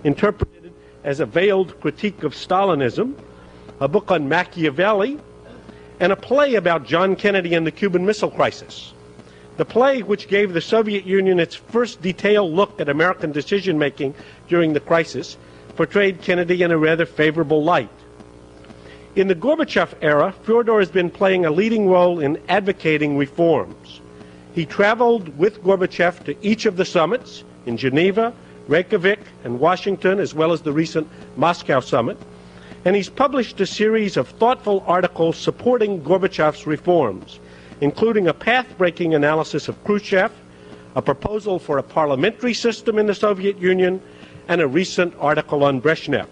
interpreted as a veiled critique of Stalinism, a book on Machiavelli, and a play about John Kennedy and the Cuban Missile Crisis. The play, which gave the Soviet Union its first detailed look at American decision-making during the crisis, portrayed Kennedy in a rather favorable light. In the Gorbachev era, Fyodor has been playing a leading role in advocating reforms. He traveled with Gorbachev to each of the summits in Geneva, Reykjavik, and Washington, as well as the recent Moscow summit, and he's published a series of thoughtful articles supporting Gorbachev's reforms, including a path-breaking analysis of Khrushchev, a proposal for a parliamentary system in the Soviet Union, and a recent article on Brezhnev.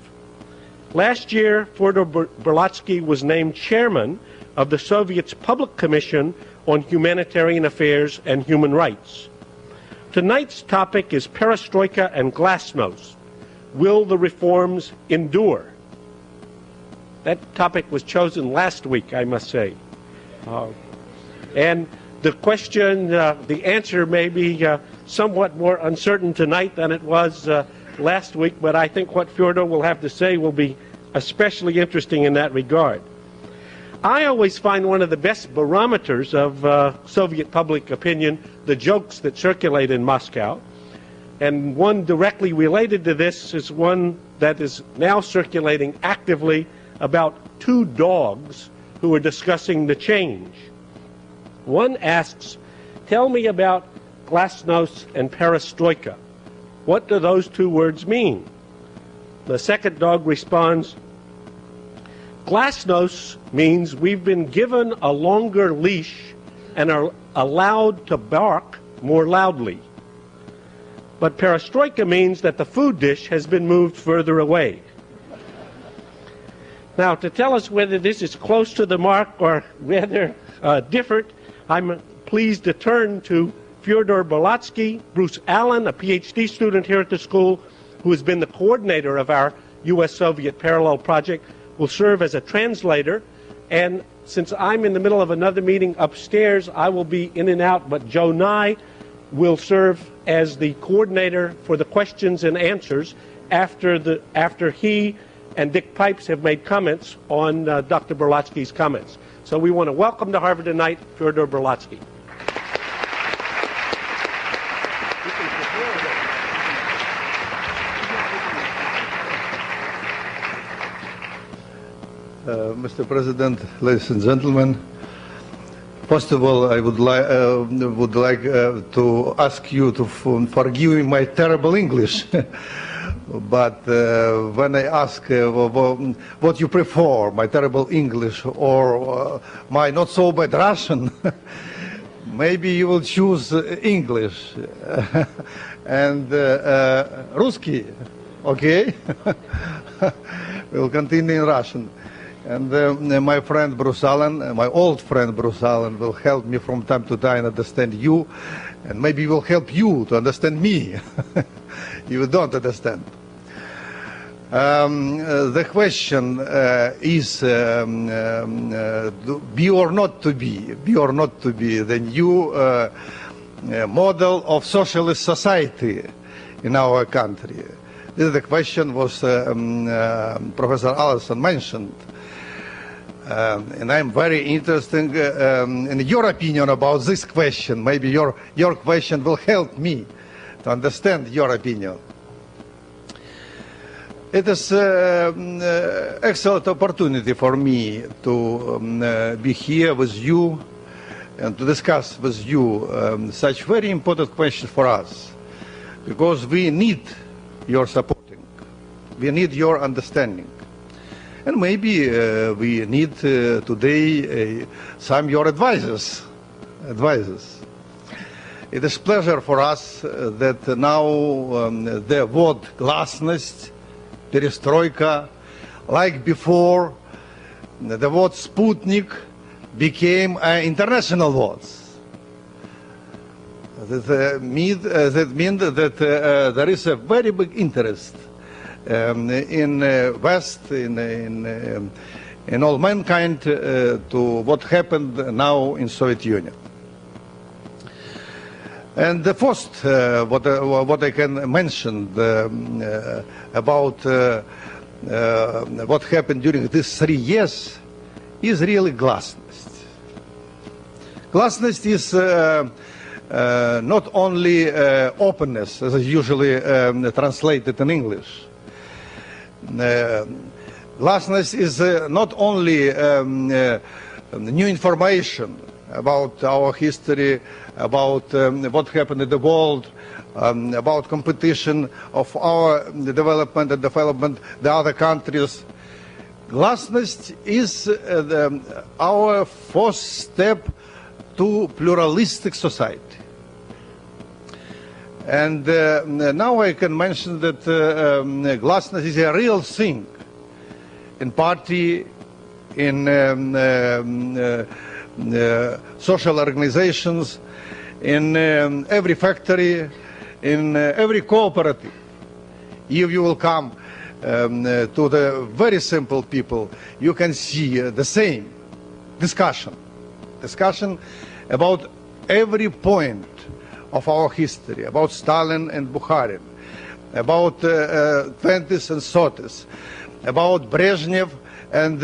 Last year, Fyodor Berlatsky was named chairman of the Soviet's Public Commission on Humanitarian Affairs and Human Rights. Tonight's topic is Perestroika and Glasnost. Will the reforms endure? That topic was chosen last week, I must say. And the question, the answer may be somewhat more uncertain tonight than it was last week, but I think what Fyodor will have to say will be especially interesting in that regard. I always find one of the best barometers of Soviet public opinion the jokes that circulate in Moscow. And one directly related to this is one that is now circulating actively about two dogs who are discussing the change. One asks, "Tell me about Glasnost and Perestroika. What do those two words mean?" The second dog responds, "Glasnost means we've been given a longer leash and are allowed to bark more loudly. But Perestroika means that the food dish has been moved further away." Now, to tell us whether this is close to the mark or rather different, I'm pleased to turn to Fyodor Berlatsky, Bruce Allen, a PhD student here at the school, who has been the coordinator of our U.S.-Soviet Parallel Project, will serve as a translator. And since I'm in the middle of another meeting upstairs, I will be in and out, but Joe Nye will serve as the coordinator for the questions and answers after he and Dick Pipes have made comments on Dr. Berlatsky's comments. So we want to welcome to Harvard tonight Fyodor Berlatsky. Mr. President, ladies and gentlemen, first of all, I would like to ask you to forgive me my terrible English. But when I ask what you prefer, my terrible English or my not so bad Russian, maybe you will choose English and Русский, okay? We'll continue in Russian. And my friend Bruce Allen, my old friend Bruce Allen, will help me from time to time understand you, and maybe will help you to understand me. You don't understand. The question is be or not to be the new model of socialist society in our country. This is the question was Professor Allison mentioned. And I'm very interested in your opinion about this question. Maybe your question will help me to understand your opinion. It is an excellent opportunity for me to be here with you and to discuss with you such very important questions for us, because we need your supporting, we need your understanding. And maybe we need today some your advices. It is a pleasure for us that now the word Glasnost, Perestroika, like before, the word Sputnik became international words. That means that there is a very big interest in West, in all mankind, to what happened now in Soviet Union. And the first, what I can mention about what happened during these 3 years is really Glasnost. Glasnost is not only openness, as is usually translated in English. Glasnost is not only new information about our history, about what happened in the world, about competition of our development and development the other countries. Glasnost is our first step to pluralistic society. And now I can mention that Glasnost is a real thing in party, in social organizations, in every factory, in every cooperative. If you will come to the very simple people, you can see the same discussion about every point of our history, about Stalin and Bukharin, about 20s and 30s, about Brezhnev, and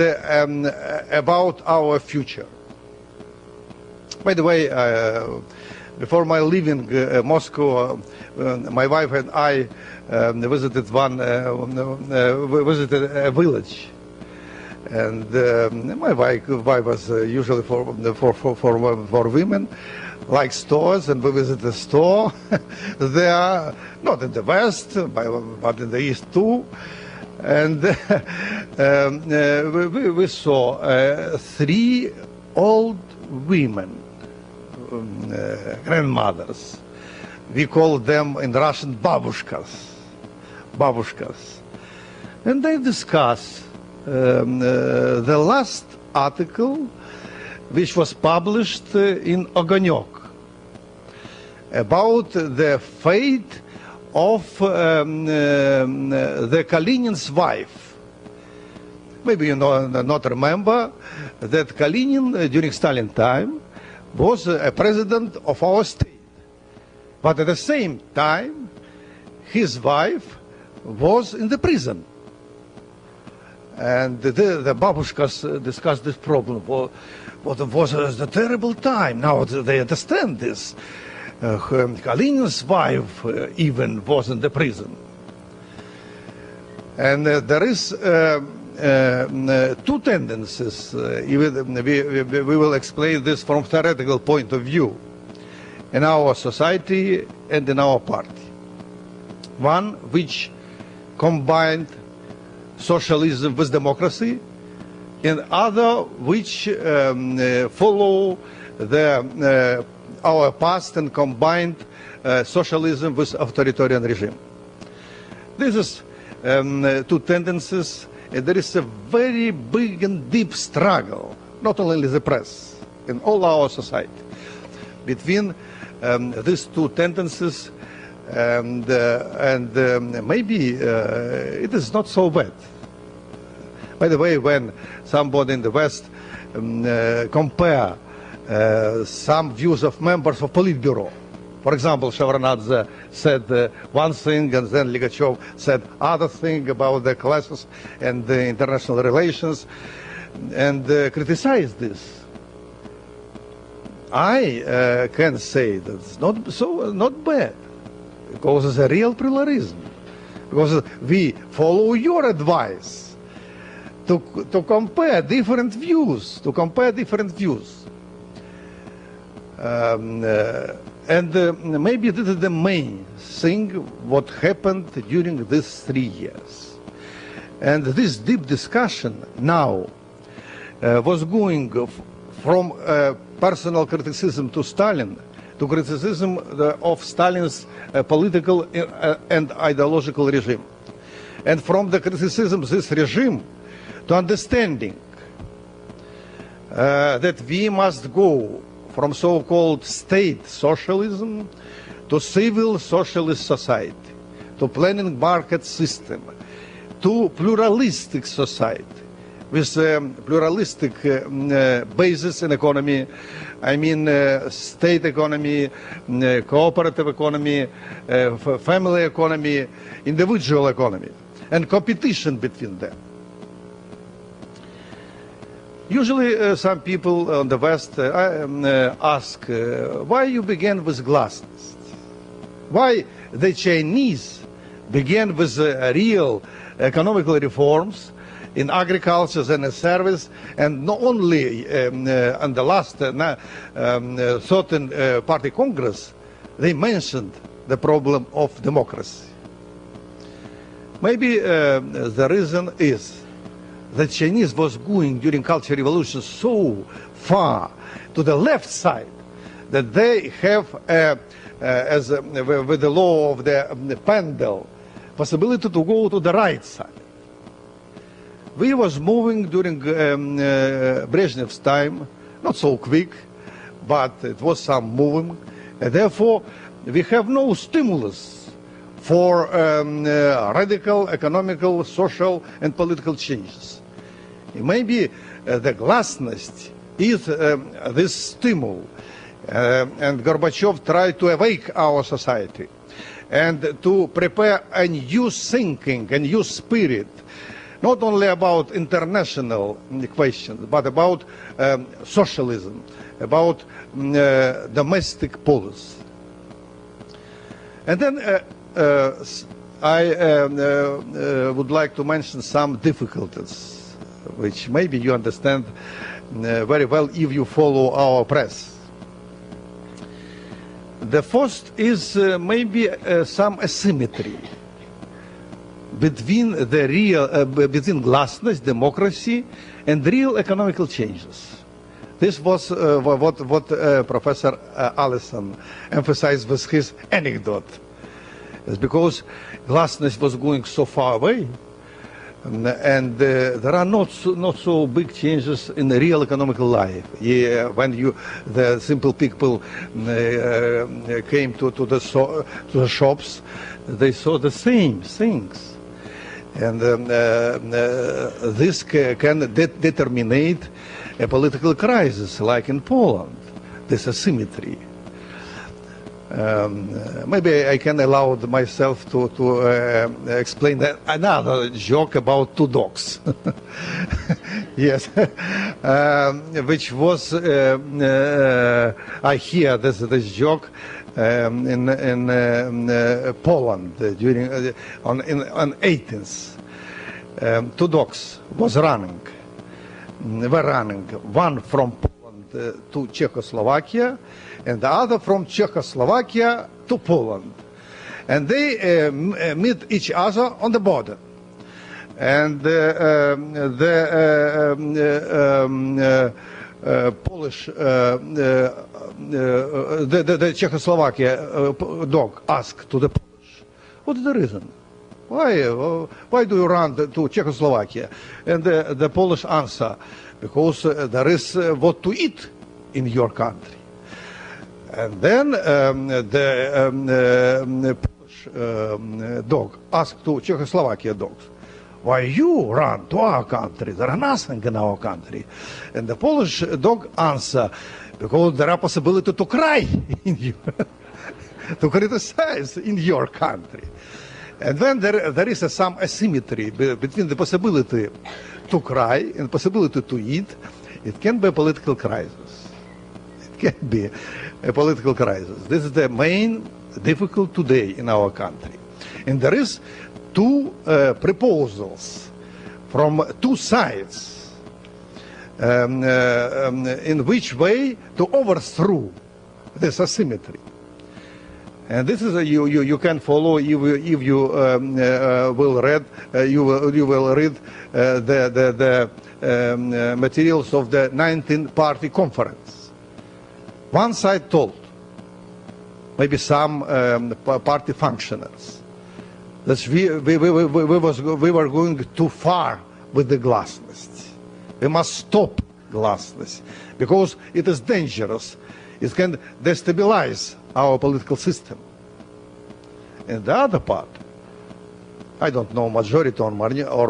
about our future. By the way, before my leaving Moscow, my wife and I visited a village, and my wife was usually for women, like stores, and we visited a store there, not in the West, but in the East too. And we saw 3 old women, grandmothers. We call them in Russian babushkas. And they discuss the last article which was published in Ogonyok about the fate of the Kalinin's wife. Maybe you not remember that Kalinin during Stalin time was a president of our state. But at the same time, his wife was in the prison. And the babushkas discussed this problem. What was a terrible time. Now they understand this. Kalinin's wife even was in the prison. And there is 2 tendencies. We will explain this from theoretical point of view in our society and in our party. One which combined socialism with democracy, and other which follow our past and combined socialism with authoritarian regime. This is 2 tendencies, and there is a very big and deep struggle, not only in the press, in all our society, between these 2 tendencies, and maybe it is not so bad. By the way, when somebody in the West compare some views of members of Politburo, for example, Shevardnadze said one thing, and then Ligachev said other thing about the classes and the international relations, and criticize this. I can say that it's not bad, because it's a real pluralism, because we follow your advice to compare different views, and maybe this is the main thing what happened during these 3 years. And this deep discussion now was going from personal criticism to Stalin, to criticism of Stalin's political and ideological regime. And from the criticism of this regime to understanding that we must go from so-called state socialism to civil socialist society, to planning market system, to pluralistic society, with pluralistic basis in economy. I mean state economy, cooperative economy, family economy, individual economy, and competition between them. Usually some people on the West ask, why you began with Glasnost? Why the Chinese began with real economical reforms in agriculture and in service, and not only on the last certain party congress, they mentioned the problem of democracy. Maybe the reason is the Chinese was going during Cultural Revolution so far to the left side that they have, with the law of the pendulum, possibility to go to the right side. We was moving during Brezhnev's time, not so quick, but it was some moving, and therefore we have no stimulus for radical economical, social, and political changes. Maybe the Glasnost is this stimul, and Gorbachev tried to awake our society and to prepare a new thinking, a new spirit, not only about international questions, but about socialism, about domestic policy. And then I would like to mention some difficulties, which maybe you understand very well if you follow our press. The first is maybe some asymmetry between the real, between Glasnost, democracy, and real economical changes. This was what Professor Allison emphasized with his anecdote. It's because Glasnost was going so far away, and there are not so big changes in the real economical life. Yeah, when the simple people came to the shops, they saw the same things. And this can determine a political crisis, like in Poland, this asymmetry. Maybe I can allow myself to explain another joke about two dogs. Yes, which was, I hear this joke in Poland during on 18th. Two dogs were running, one from Poland to Czechoslovakia, and the other from Czechoslovakia to Poland, and they meet each other on the border, and Polish, the Czechoslovakia dog asked to the Polish, "What's the reason? Why do you run to Czechoslovakia?" And the Polish answer, "Because there is what to eat in your country." And then the Polish dog asked to Czechoslovakia dogs, "Why you run to our country? There are nothing in our country." And the Polish dog answer, "Because there are possibility to cry in you, to criticize in your country." And then there is some asymmetry between the possibility to cry and possibility to eat. It can be a political crisis. It can be a political crisis. This is the main difficult today in our country. And there is two proposals from two sides in which way to overthrow this asymmetry. And this is you can follow if you will read the materials of the 19th Party Conference. One side told, maybe some party functionaries, that we were going too far with the Glasnost. We must stop Glasnost because it is dangerous. It can destabilize our political system. And the other part, I don't know majority or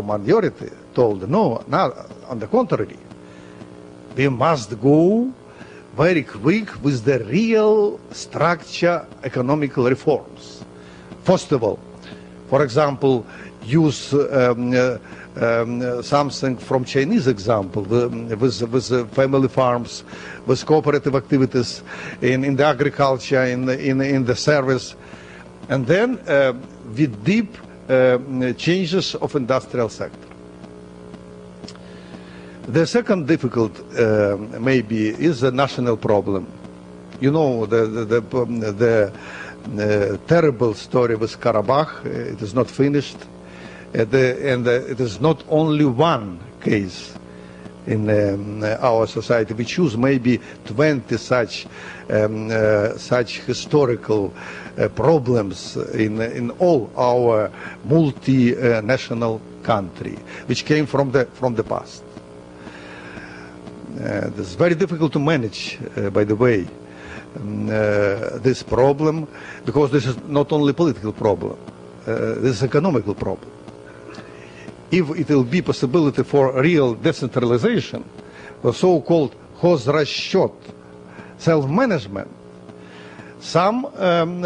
minority, told, no, on the contrary, we must go very quick with the real structure economical reforms. First of all, for example, use something from Chinese example, with family farms, with cooperative activities in the agriculture, in the service, and then with deep changes of industrial sector. The second difficult maybe is the national problem. You know, the terrible story with Karabakh. It is not finished, and it is not only one case in our society. We choose maybe 20 such historical problems in all our multinational country, which came from the past. This is very difficult to manage, by the way, this problem, because this is not only political problem, this is economical problem. If it will be possibility for real decentralization, the so-called хозрасчет, self-management, some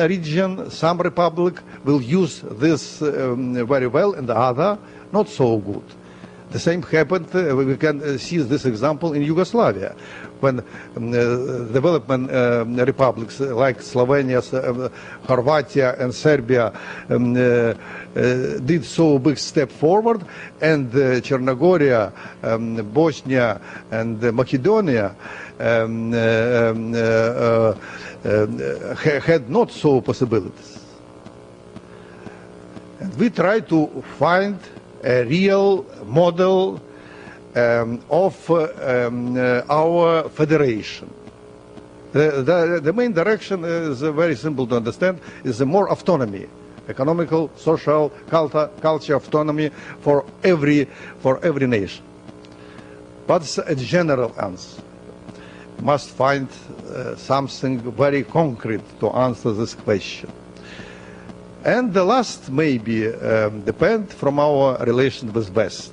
region, some republic will use this very well, and the other not so good. The same happened, we can see this example in Yugoslavia, when development republics like Slovenia, Horvatia and Serbia did so big step forward, and Chernogorия, Bosnia and Macedonia had not so possibilities. And we try to find a real model of our federation. The main direction is very simple to understand, is more autonomy, economical, social, culture autonomy for every nation. But it's a general answer. Must find something very concrete to answer this question. And the last maybe depend from our relation with West.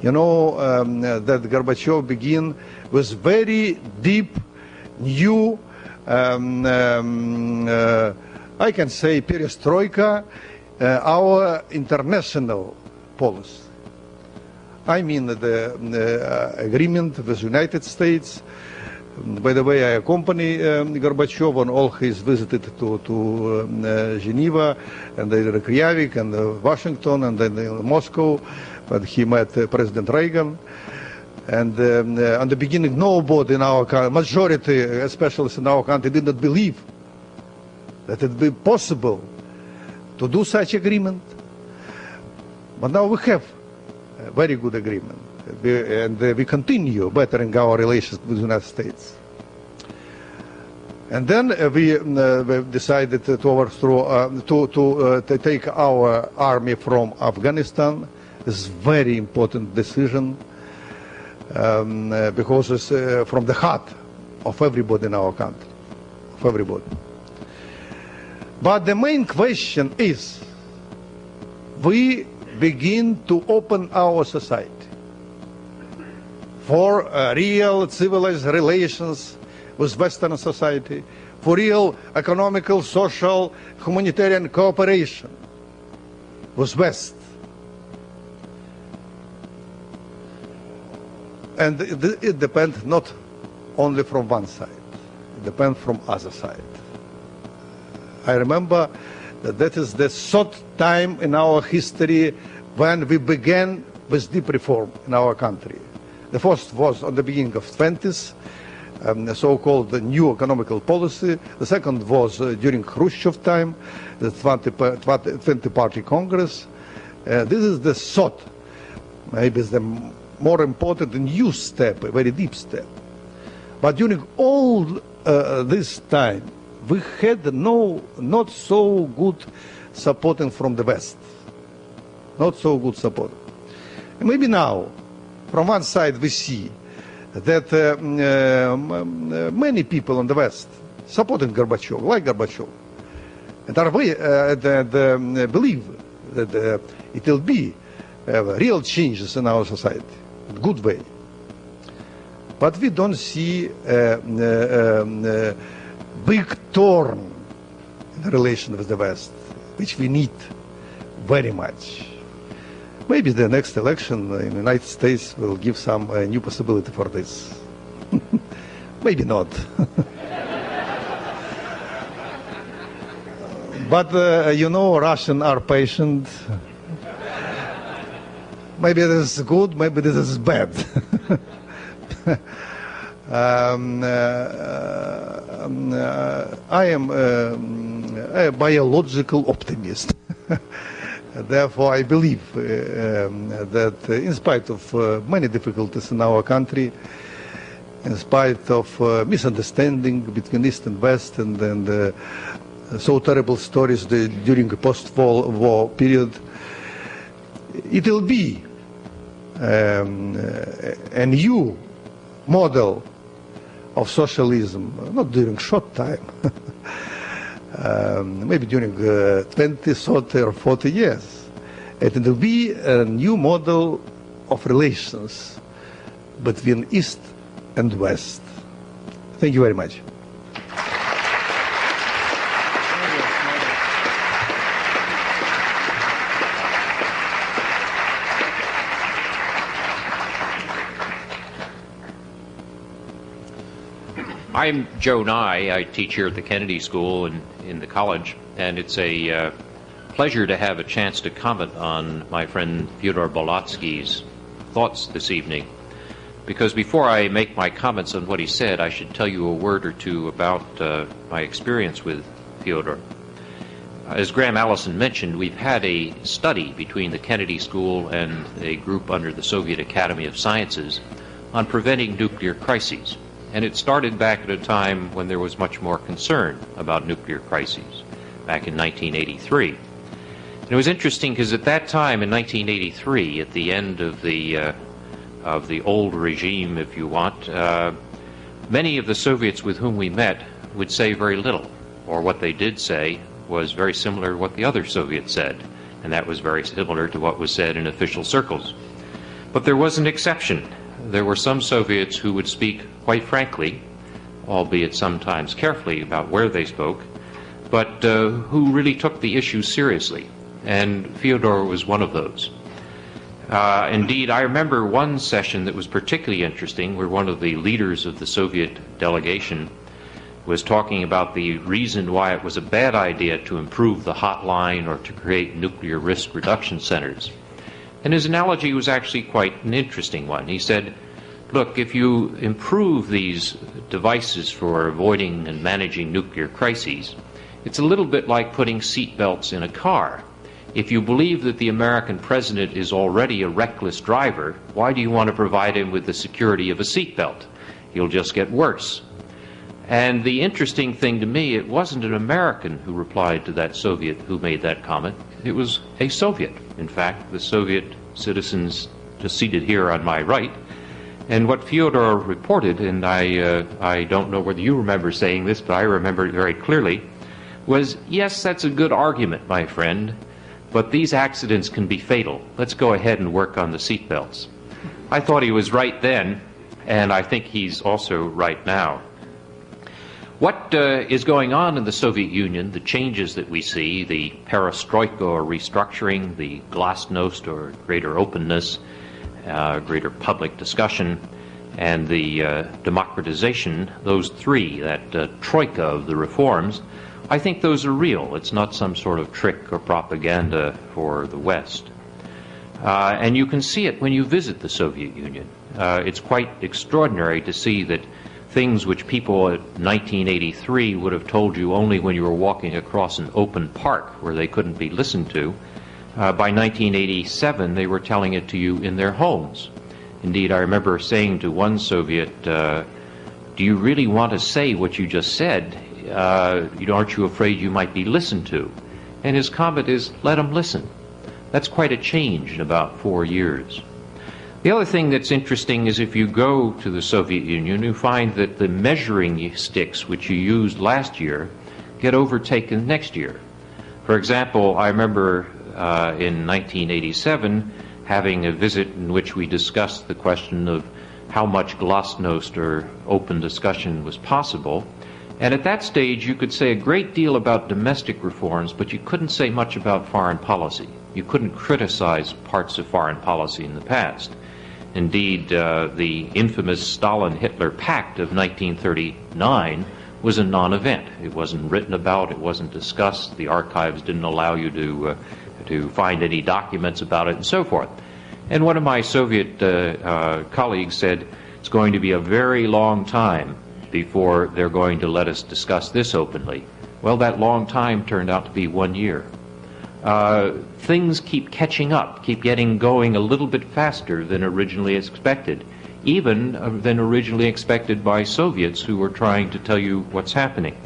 You know that Gorbachev began with very deep, new, I can say perestroika, our international policy. I mean the agreement with United States. By the way, I accompany Gorbachev on all his visits to Geneva, and then Reykjavik, and Washington, and then Moscow, but he met President Reagan. And at the beginning, nobody in our country, majority, especially in our country, did not believe that it would be possible to do such agreement. But now we have a very good agreement. And we continue bettering our relations with the United States. And then we decided to overthrow, to take our army from Afghanistan. This is a very important decision because it's from the heart of everybody in our country, of everybody. But the main question is, we begin to open our society for real civilized relations with Western society, for real economical, social, humanitarian cooperation with West. And it depends not only from one side, it depends from other side. I remember that is the third time in our history when we began with deep reform in our country. The first was at the beginning of 20s, the so-called new economical policy. The second was during Khrushchev time, the 20-party Congress. This is the third, maybe the more important new step, a very deep step. But during all this time, we had not so good supporting from the West. Not so good support. And maybe now, from one side, we see that many people in the West supporting Gorbachev, like Gorbachev, and are believe that it will be real changes in our society, in a good way. But we don't see a big turn in the relation with the West, which we need very much. Maybe the next election in the United States will give some new possibility for this. Maybe not. But you know, Russians are patient. Maybe this is good, maybe this is bad. I am a biological optimist. Therefore, I believe that in spite of many difficulties in our country, in spite of misunderstanding between East and West and so terrible stories during the post-war period, it will be a new model of socialism, not during short time, maybe during 20, 30 or 40 years. It will be a new model of relations between East and West. Thank you very much. I'm Joe Nye. I teach here at the Kennedy School and in the college, and it's a pleasure to have a chance to comment on my friend Fyodor Bolotsky's thoughts this evening. Because before I make my comments on what he said, I should tell you a word or two about my experience with Fyodor. As Graham Allison mentioned, we've had a study between the Kennedy School and a group under the Soviet Academy of Sciences on preventing nuclear crises. And it started back at a time when there was much more concern about nuclear crises, back in 1983. And it was interesting because at that time, in 1983, at the end of the old regime, if you want, many of the Soviets with whom we met would say very little, or what they did say was very similar to what the other Soviets said, and that was very similar to what was said in official circles. But there was an exception. There were some Soviets who would speak quite frankly, albeit sometimes carefully about where they spoke, but who really took the issue seriously. And Fyodor was one of those. Indeed, I remember one session that was particularly interesting where one of the leaders of the Soviet delegation was talking about the reason why it was a bad idea to improve the hotline or to create nuclear risk reduction centers. And his analogy was actually quite an interesting one. He said, look, if you improve these devices for avoiding and managing nuclear crises, it's a little bit like putting seat belts in a car. If you believe that the American president is already a reckless driver, why do you want to provide him with the security of a seat belt? He'll just get worse. And the interesting thing to me, it wasn't an American who replied to that Soviet who made that comment. It was a Soviet. In fact, the Soviet citizens just seated here on my right. And what Fyodor reported, and I don't know whether you remember saying this, but I remember it very clearly, was, yes, that's a good argument, my friend, but these accidents can be fatal. Let's go ahead and work on the seat belts. I thought he was right then, and I think he's also right now. What is going on in the Soviet Union, the changes that we see, the Perestroika or restructuring, the Glasnost or greater openness, greater public discussion, and the democratization, those three, that troika of the reforms, I think those are real. It's not some sort of trick or propaganda for the West. And you can see it when you visit the Soviet Union. It's quite extraordinary to see that things which people in 1983 would have told you only when you were walking across an open park where they couldn't be listened to, by 1987 they were telling it to you in their homes. Indeed, I remember saying to one Soviet, do you really want to say what you just said? Aren't you afraid you might be listened to? And his comment is, let them listen. That's quite a change in about 4 years. The other thing that's interesting is if you go to the Soviet Union, you find that the measuring sticks which you used last year get overtaken next year. For example, I remember in 1987 having a visit in which we discussed the question of how much Glasnost, or open discussion, was possible. And at that stage, you could say a great deal about domestic reforms, but you couldn't say much about foreign policy. You couldn't criticize parts of foreign policy in the past. Indeed, the infamous Stalin-Hitler Pact of 1939 was a non-event. It wasn't written about, it wasn't discussed, the archives didn't allow you to find any documents about it, and so forth. And one of my Soviet colleagues said, it's going to be a very long time before they're going to let us discuss this openly. Well, that long time turned out to be 1 year. Things keep catching up, keep getting going a little bit faster than originally expected, even than originally expected by Soviets who were trying to tell you what's happening.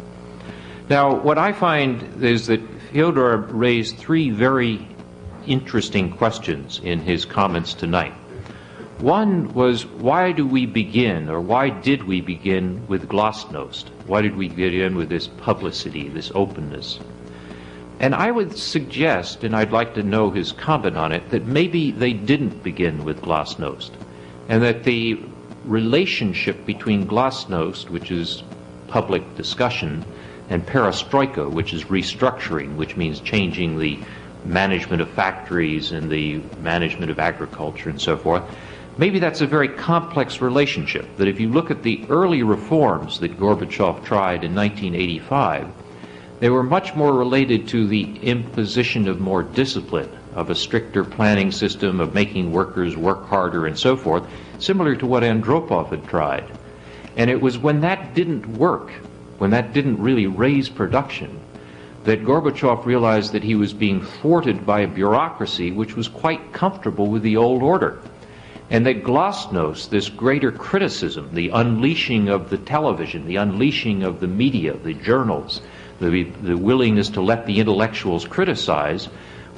Now, what I find is that Fyodor raised three very interesting questions in his comments tonight. One was, why do we begin, or why did we begin with Glasnost? Why did we begin with this publicity, this openness? And I would suggest, and I'd like to know his comment on it, that maybe they didn't begin with Glasnost, and that the relationship between Glasnost, which is public discussion, and Perestroika, which is restructuring, which means changing the management of factories and the management of agriculture and so forth, maybe that's a very complex relationship, that if you look at the early reforms that Gorbachev tried in 1985, they were much more related to the imposition of more discipline, of a stricter planning system, of making workers work harder and so forth, similar to what Andropov had tried. And it was when that didn't work, when that didn't really raise production, that Gorbachev realized that he was being thwarted by a bureaucracy which was quite comfortable with the old order. And that Glasnost, this greater criticism, the unleashing of the television, the unleashing of the media, the journals, the willingness to let the intellectuals criticize,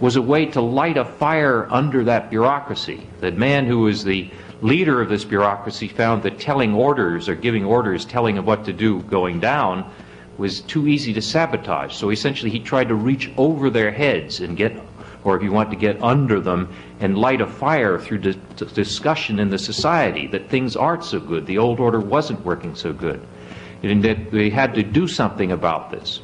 was a way to light a fire under that bureaucracy. That man who was the leader of this bureaucracy found that telling orders, or giving orders, telling them what to do, going down, was too easy to sabotage. So essentially he tried to reach over their heads and get, or if you want to get under them, and light a fire through discussion in the society that things aren't so good, the old order wasn't working so good, and that they had to do something about this.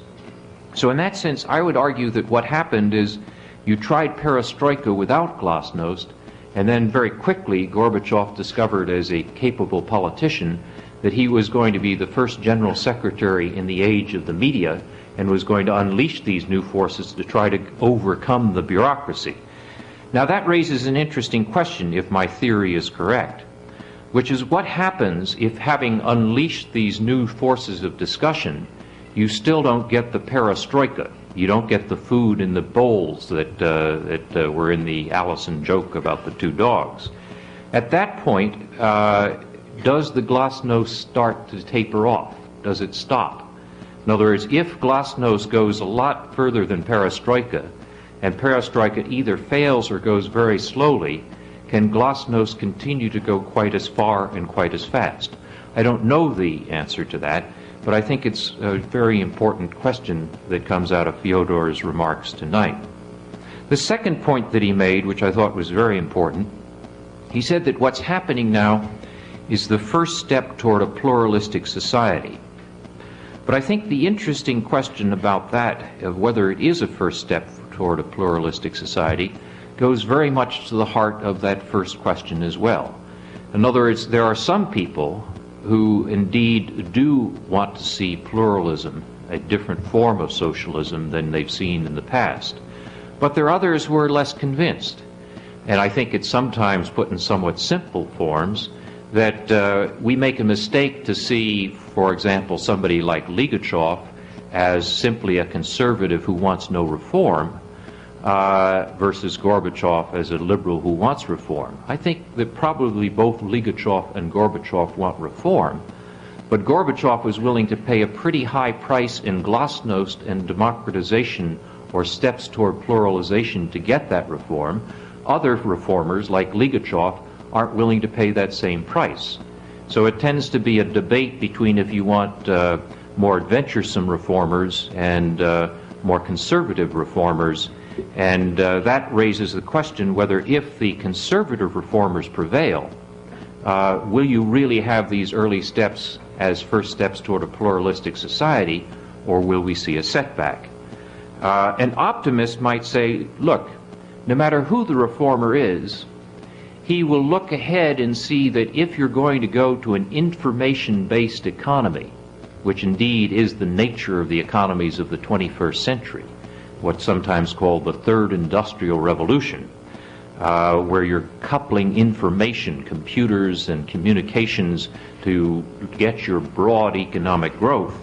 So in that sense, I would argue that what happened is you tried Perestroika without Glasnost, and then very quickly Gorbachev discovered, as a capable politician, that he was going to be the first general secretary in the age of the media, and was going to unleash these new forces to try to overcome the bureaucracy. Now that raises an interesting question, if my theory is correct, which is what happens if, having unleashed these new forces of discussion, you still don't get the perestroika. You don't get the food in the bowls that were in the Allison joke about the two dogs. At that point, does the Glasnost start to taper off? Does it stop? In other words, if Glasnost goes a lot further than Perestroika, and Perestroika either fails or goes very slowly, can Glasnost continue to go quite as far and quite as fast? I don't know the answer to that, but I think it's a very important question that comes out of Fyodor's remarks tonight. The second point that he made, which I thought was very important, he said that what's happening now is the first step toward a pluralistic society. But I think the interesting question about that, of whether it is a first step toward a pluralistic society, goes very much to the heart of that first question as well. In other words, there are some people who indeed do want to see pluralism, a different form of socialism than they've seen in the past. But there are others who are less convinced. And I think it's sometimes put in somewhat simple forms that we make a mistake to see, for example, somebody like Ligachev as simply a conservative who wants no reform versus Gorbachev as a liberal who wants reform. I think that probably both Ligachev and Gorbachev want reform, but Gorbachev was willing to pay a pretty high price in Glasnost and democratization, or steps toward pluralization, to get that reform. Other reformers, like Ligachev, aren't willing to pay that same price. So it tends to be a debate between, if you want more adventuresome reformers and more conservative reformers, And that raises the question whether if the conservative reformers prevail, will you really have these early steps as first steps toward a pluralistic society, or will we see a setback? An optimist might say, look, no matter who the reformer is, he will look ahead and see that if you're going to go to an information-based economy, which indeed is the nature of the economies of the 21st century, what's sometimes called the third industrial revolution, where you're coupling information, computers and communications to get your broad economic growth.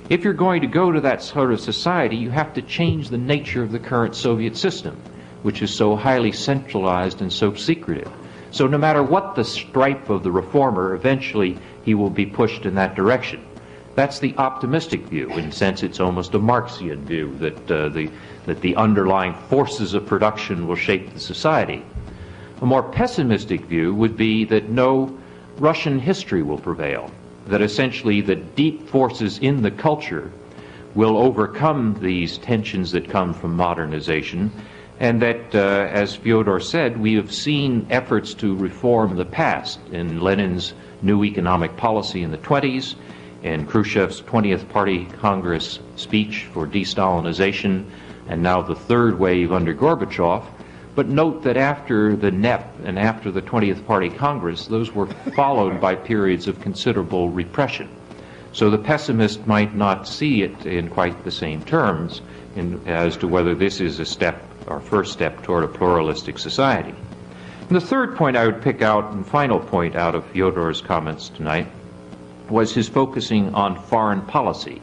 If you're going to go to that sort of society, you have to change the nature of the current Soviet system, which is so highly centralized and so secretive. So no matter what the stripe of the reformer, eventually he will be pushed in that direction. That's the optimistic view. In a sense, it's almost a Marxian view that the underlying forces of production will shape the society. A more pessimistic view would be that no, Russian history will prevail, that essentially the deep forces in the culture will overcome these tensions that come from modernization, and that, as Fyodor said, we have seen efforts to reform the past in Lenin's new economic policy in the 20s, in Khrushchev's 20th Party Congress speech for de-Stalinization, and now the third wave under Gorbachev. But note that after the NEP and after the 20th Party Congress, those were followed by periods of considerable repression. So the pessimist might not see it in quite the same terms as to whether this is a step or first step toward a pluralistic society. And the third point I would pick out, and final point out of Fyodor's comments tonight, was his focusing on foreign policy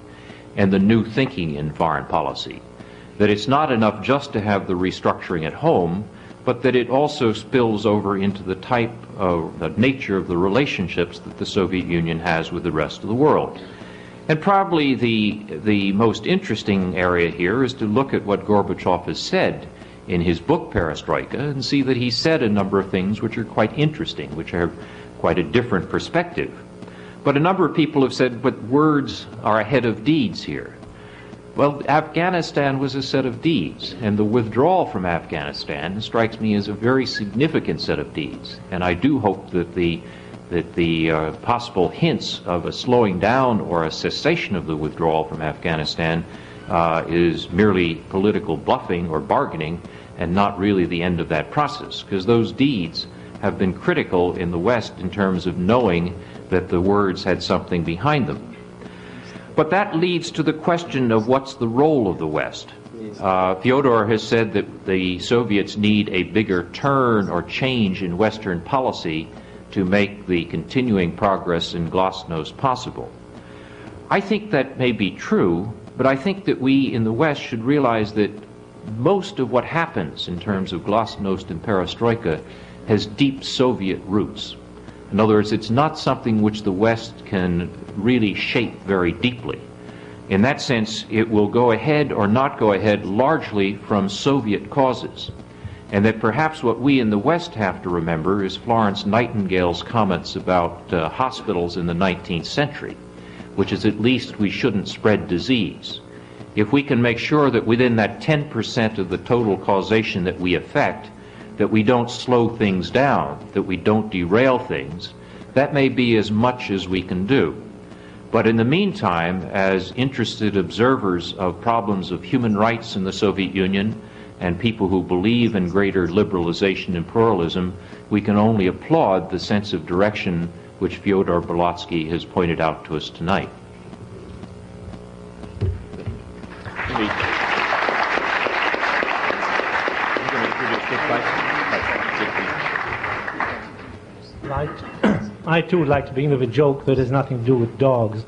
and the new thinking in foreign policy. That it's not enough just to have the restructuring at home, but that it also spills over into the type of the nature of the relationships that the Soviet Union has with the rest of the world. And probably the most interesting area here is to look at what Gorbachev has said in his book Perestroika and see that he said a number of things which are quite interesting, which have quite a different perspective. But a number of people have said, but words are ahead of deeds here. Well, Afghanistan was a set of deeds, and the withdrawal from Afghanistan strikes me as a very significant set of deeds. And I do hope that the possible hints of a slowing down or a cessation of the withdrawal from Afghanistan is merely political bluffing or bargaining and not really the end of that process, because those deeds have been critical in the West in terms of knowing that the words had something behind them. But that leads to the question of what's the role of the West. Fyodor has said that the Soviets need a bigger turn or change in Western policy to make the continuing progress in Glasnost possible. I think that may be true, but I think that we in the West should realize that most of what happens in terms of Glasnost and Perestroika has deep Soviet roots. In other words, it's not something which the West can really shape very deeply. In that sense, it will go ahead or not go ahead largely from Soviet causes. And that perhaps what we in the West have to remember is Florence Nightingale's comments about hospitals in the 19th century, which is at least we shouldn't spread disease. If we can make sure that within that 10% of the total causation that we affect, that we don't slow things down, that we don't derail things, that may be as much as we can do. But in the meantime, as interested observers of problems of human rights in the Soviet Union and people who believe in greater liberalization and pluralism, we can only applaud the sense of direction which Fyodor Bolotsky has pointed out to us tonight. I too would like to begin with a joke that has nothing to do with dogs.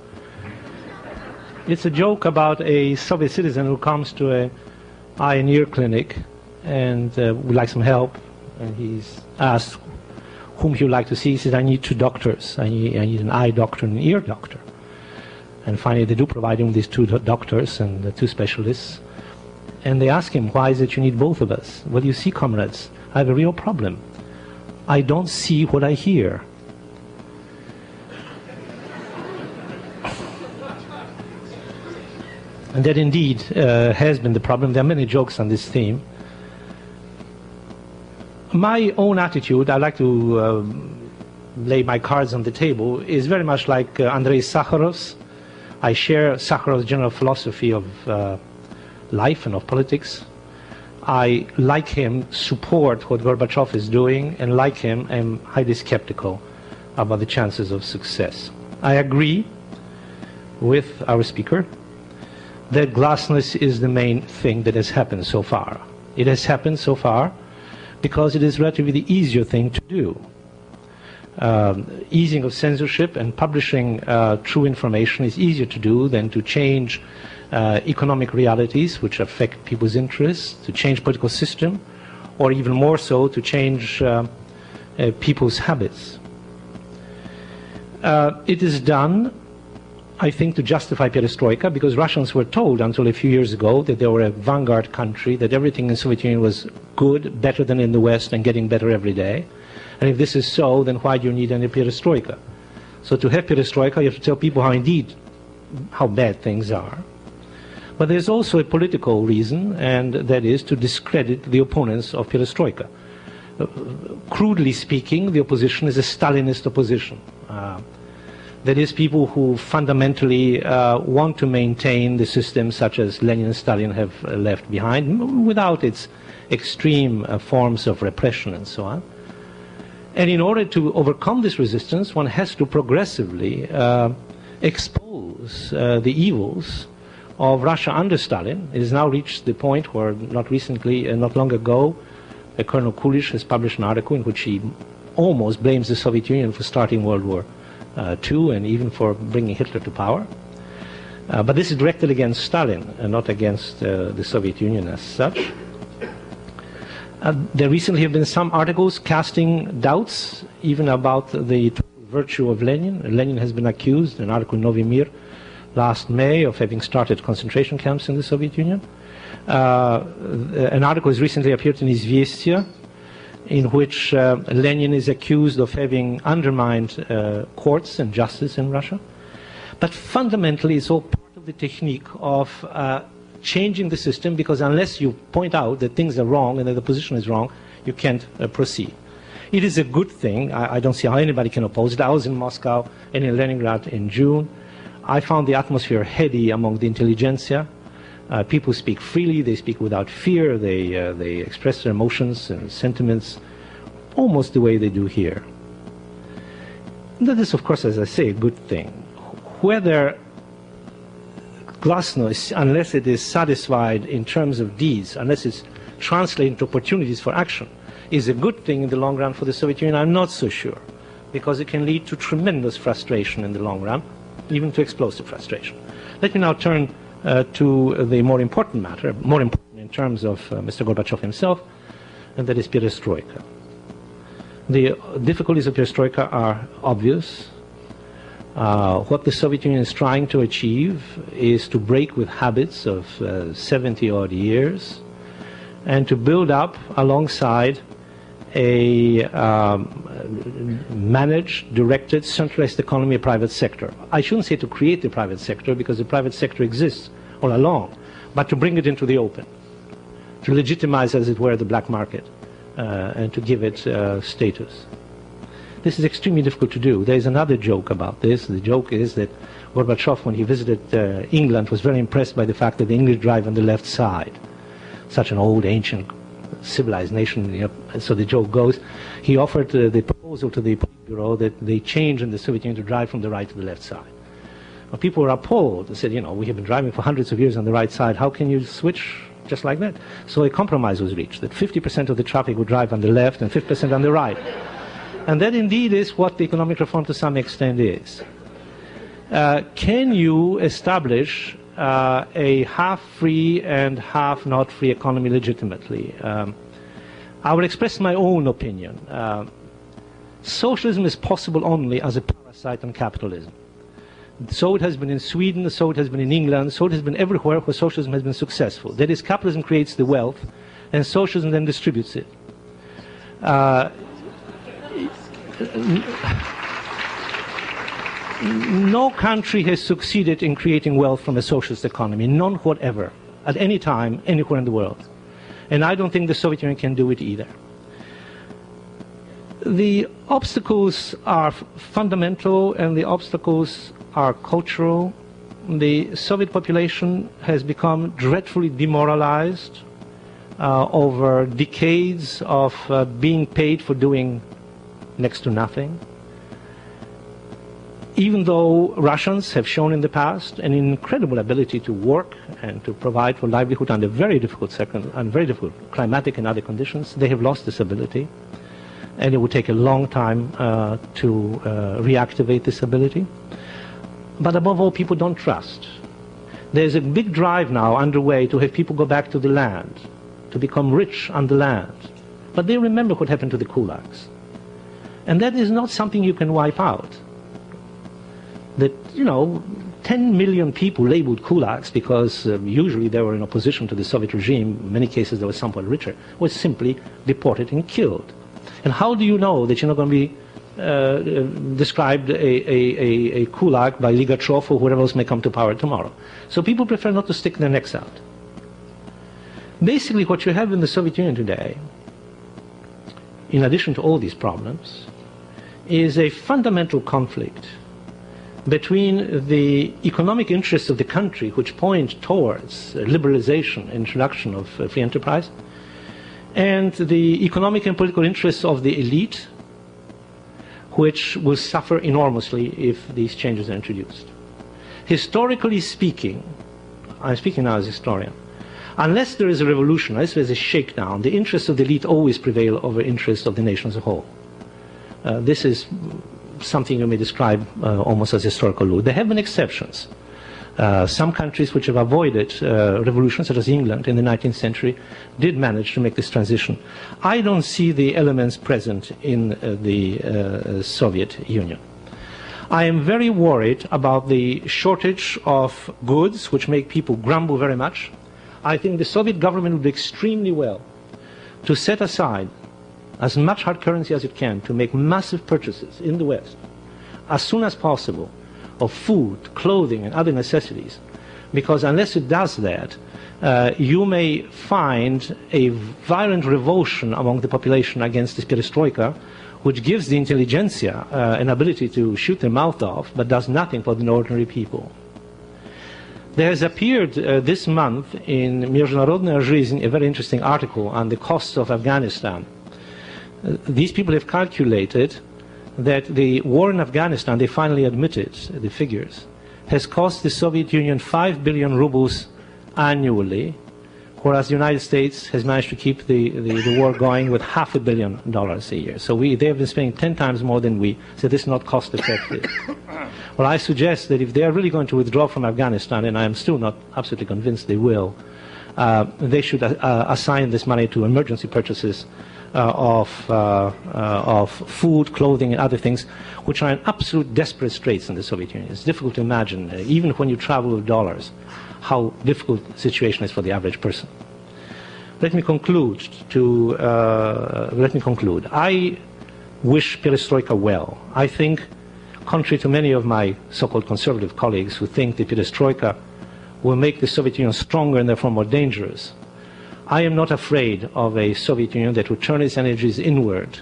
It's a joke about a Soviet citizen who comes to an eye and ear clinic and would like some help, and he's asked whom he would like to see. He says, I need two doctors. I need an eye doctor and an ear doctor. And finally they do provide him with these two doctors and the two specialists. And they ask him, why is it you need both of us? Well, you see, comrades, I have a real problem. I don't see what I hear. And that indeed has been the problem. There are many jokes on this theme. My own attitude, I like to lay my cards on the table, is very much like Andrei Sakharov's. I share Sakharov's general philosophy of life and of politics. I, like him, support what Gorbachev is doing, and like him, am highly skeptical about the chances of success. I agree with our speaker that glasnost is the main thing that has happened so far. It has happened so far because it is relatively the easier thing to do. Easing of censorship and publishing true information is easier to do than to change economic realities which affect people's interests, to change political system, or even more so, to change people's habits. It is done, I think, to justify perestroika, because Russians were told until a few years ago that they were a vanguard country, that everything in the Soviet Union was good, better than in the West, and getting better every day. And if this is so, then why do you need any perestroika? So to have perestroika, you have to tell people how bad things are. But there's also a political reason, and that is to discredit the opponents of perestroika. Crudely speaking, the opposition is a Stalinist opposition. That is, people who fundamentally want to maintain the system such as Lenin and Stalin have left behind, without its extreme forms of repression and so on. And in order to overcome this resistance, one has to progressively expose the evils of Russia under Stalin. It has now reached the point where not long ago, Colonel Kulish has published an article in which he almost blames the Soviet Union for starting World War II and even for bringing Hitler to power. But this is directed against Stalin and not against the Soviet Union as such. There recently have been some articles casting doubts even about the virtue of Lenin. Lenin has been accused, an article in Novi Mir last May, of having started concentration camps in the Soviet Union. An article has recently appeared in Izvestia in which Lenin is accused of having undermined courts and justice in Russia. But fundamentally, it's all part of the technique of changing the system, because unless you point out that things are wrong and that the position is wrong, you can't proceed. It is a good thing. I don't see how anybody can oppose it. I was in Moscow and in Leningrad in June. I found the atmosphere heady among the intelligentsia. People speak freely, they speak without fear, they express their emotions and sentiments almost the way they do here. That is, of course, as I say, a good thing. Whether glasnost, unless it is satisfied in terms of deeds, unless it's translated into opportunities for action, is a good thing in the long run for the Soviet Union, I'm not so sure, because it can lead to tremendous frustration in the long run, even to explosive frustration. Let me now turn to the more important matter, more important in terms of Mr. Gorbachev himself, and that is perestroika. The difficulties of perestroika are obvious. What the Soviet Union is trying to achieve is to break with habits of 70-odd years and to build up alongside a managed, directed, centralized economy, a private sector. I shouldn't say to create the private sector, because the private sector exists all along, but to bring it into the open, to legitimize, as it were, the black market, and to give it status. This is extremely difficult to do. There is another joke about this. The joke is that Gorbachev, when he visited England, was very impressed by the fact that the English drive on the left side. Such an old, ancient, civilized nation. You know. So the joke goes, he offered the proposal to the Politburo that they change in the Soviet Union to drive from the right to the left side. Well, people were appalled. They said, you know, we have been driving for hundreds of years on the right side. How can you switch just like that? So a compromise was reached, that 50% of the traffic would drive on the left and 50% on the right. And that indeed is what the economic reform to some extent is. Can you establish a half-free and half-not-free economy legitimately? I will express my own opinion. Socialism is possible only as a parasite on capitalism. So it has been in Sweden, so it has been in England, so it has been everywhere where socialism has been successful. That is, capitalism creates the wealth, and socialism then distributes it. No country has succeeded in creating wealth from a socialist economy, none whatever, at any time, anywhere in the world. And I don't think the Soviet Union can do it either. The obstacles are fundamental and the obstacles are cultural. The Soviet population has become dreadfully demoralized over decades of being paid for doing next to nothing. Even though Russians have shown in the past an incredible ability to work and to provide for livelihood under very difficult climatic and other conditions, they have lost this ability. And it would take a long time to reactivate this ability. But above all, people don't trust. There's a big drive now underway to have people go back to the land, to become rich on the land. But they remember what happened to the kulaks. And that is not something you can wipe out. That, 10 million people labeled kulaks because usually they were in opposition to the Soviet regime, in many cases they were somewhat richer, was simply deported and killed. And how do you know that you're not going to be described a kulak by Ligatrov or whoever else may come to power tomorrow? So people prefer not to stick their necks out. Basically what you have in the Soviet Union today, in addition to all these problems, is a fundamental conflict between the economic interests of the country, which point towards liberalization, introduction of free enterprise, and the economic and political interests of the elite, which will suffer enormously if these changes are introduced. Historically speaking, I'm speaking now as a historian, unless there is a revolution, unless there is a shakedown, the interests of the elite always prevail over interests of the nation as a whole. This is something you may describe almost as historical law. There have been exceptions. Some countries which have avoided revolutions, such as England in the 19th century, did manage to make this transition. I don't see the elements present in the Soviet Union. I am very worried about the shortage of goods, which make people grumble very much. I think the Soviet government would do extremely well to set aside as much hard currency as it can to make massive purchases in the West as soon as possible of food, clothing, and other necessities, because unless it does that, you may find a violent revulsion among the population against this perestroika, which gives the intelligentsia an ability to shoot their mouth off, but does nothing for the ordinary people. There has appeared this month in Международная жизнь a very interesting article on the costs of Afghanistan. These people have calculated that the war in Afghanistan, they finally admitted the figures, has cost the Soviet Union 5 billion rubles annually, whereas the United States has managed to keep the war going with $500 million a year. So they have been spending 10 times more than we, so this is not cost effective. Well, I suggest that if they are really going to withdraw from Afghanistan, and I am still not absolutely convinced they will, they should assign this money to emergency purchases of food, clothing, and other things, which are in absolute desperate straits in the Soviet Union. It's difficult to imagine, even when you travel with dollars, how difficult the situation is for the average person. Let me conclude. I wish perestroika well. I think, contrary to many of my so-called conservative colleagues who think the perestroika will make the Soviet Union stronger and therefore more dangerous, I am not afraid of a Soviet Union that would turn its energies inward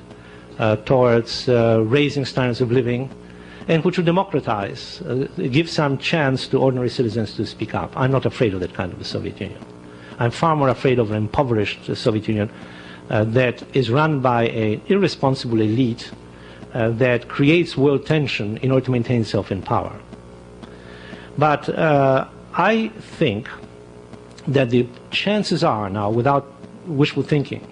towards raising standards of living, and which would democratize, give some chance to ordinary citizens to speak up. I'm not afraid of that kind of a Soviet Union. I'm far more afraid of an impoverished Soviet Union that is run by an irresponsible elite that creates world tension in order to maintain itself in power. But I think that the chances are now, without wishful thinking,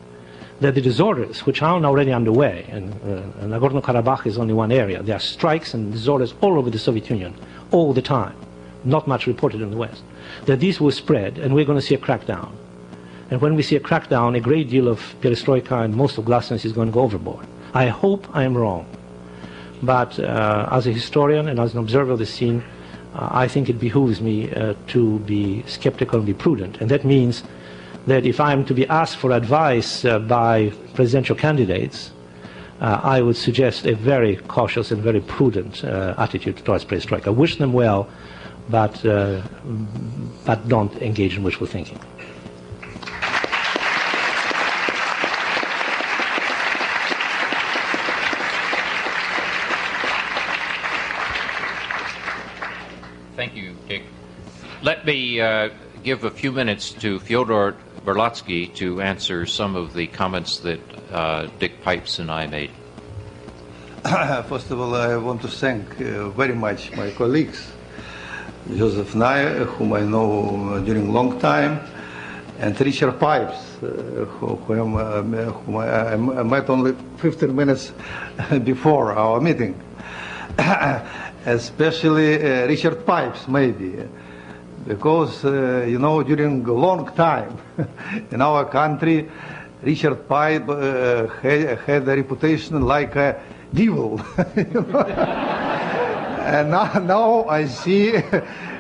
that the disorders which are already underway, and Nagorno-Karabakh is only one area, there are strikes and disorders all over the Soviet Union, all the time, not much reported in the West, that these will spread and we're going to see a crackdown. And when we see a crackdown, a great deal of perestroika and most of Glasnost is going to go overboard. I hope I am wrong. But as a historian and as an observer of the scene, I think it behooves me to be skeptical and be prudent. And that means that if I am to be asked for advice by presidential candidates, I would suggest a very cautious and very prudent attitude towards perestroika. I wish them well, but don't engage in wishful thinking. Thank you, Dick. Let me give a few minutes to Fyodor Berlatsky to answer some of the comments that Dick Pipes and I made. First of all, I want to thank very much my colleagues, Joseph Nye, whom I know during a long time, and Richard Pipes, whom I met only 15 minutes before our meeting. Especially Richard Pipes, maybe, because, during a long time in our country, Richard Pipe had a reputation like a devil. And now I see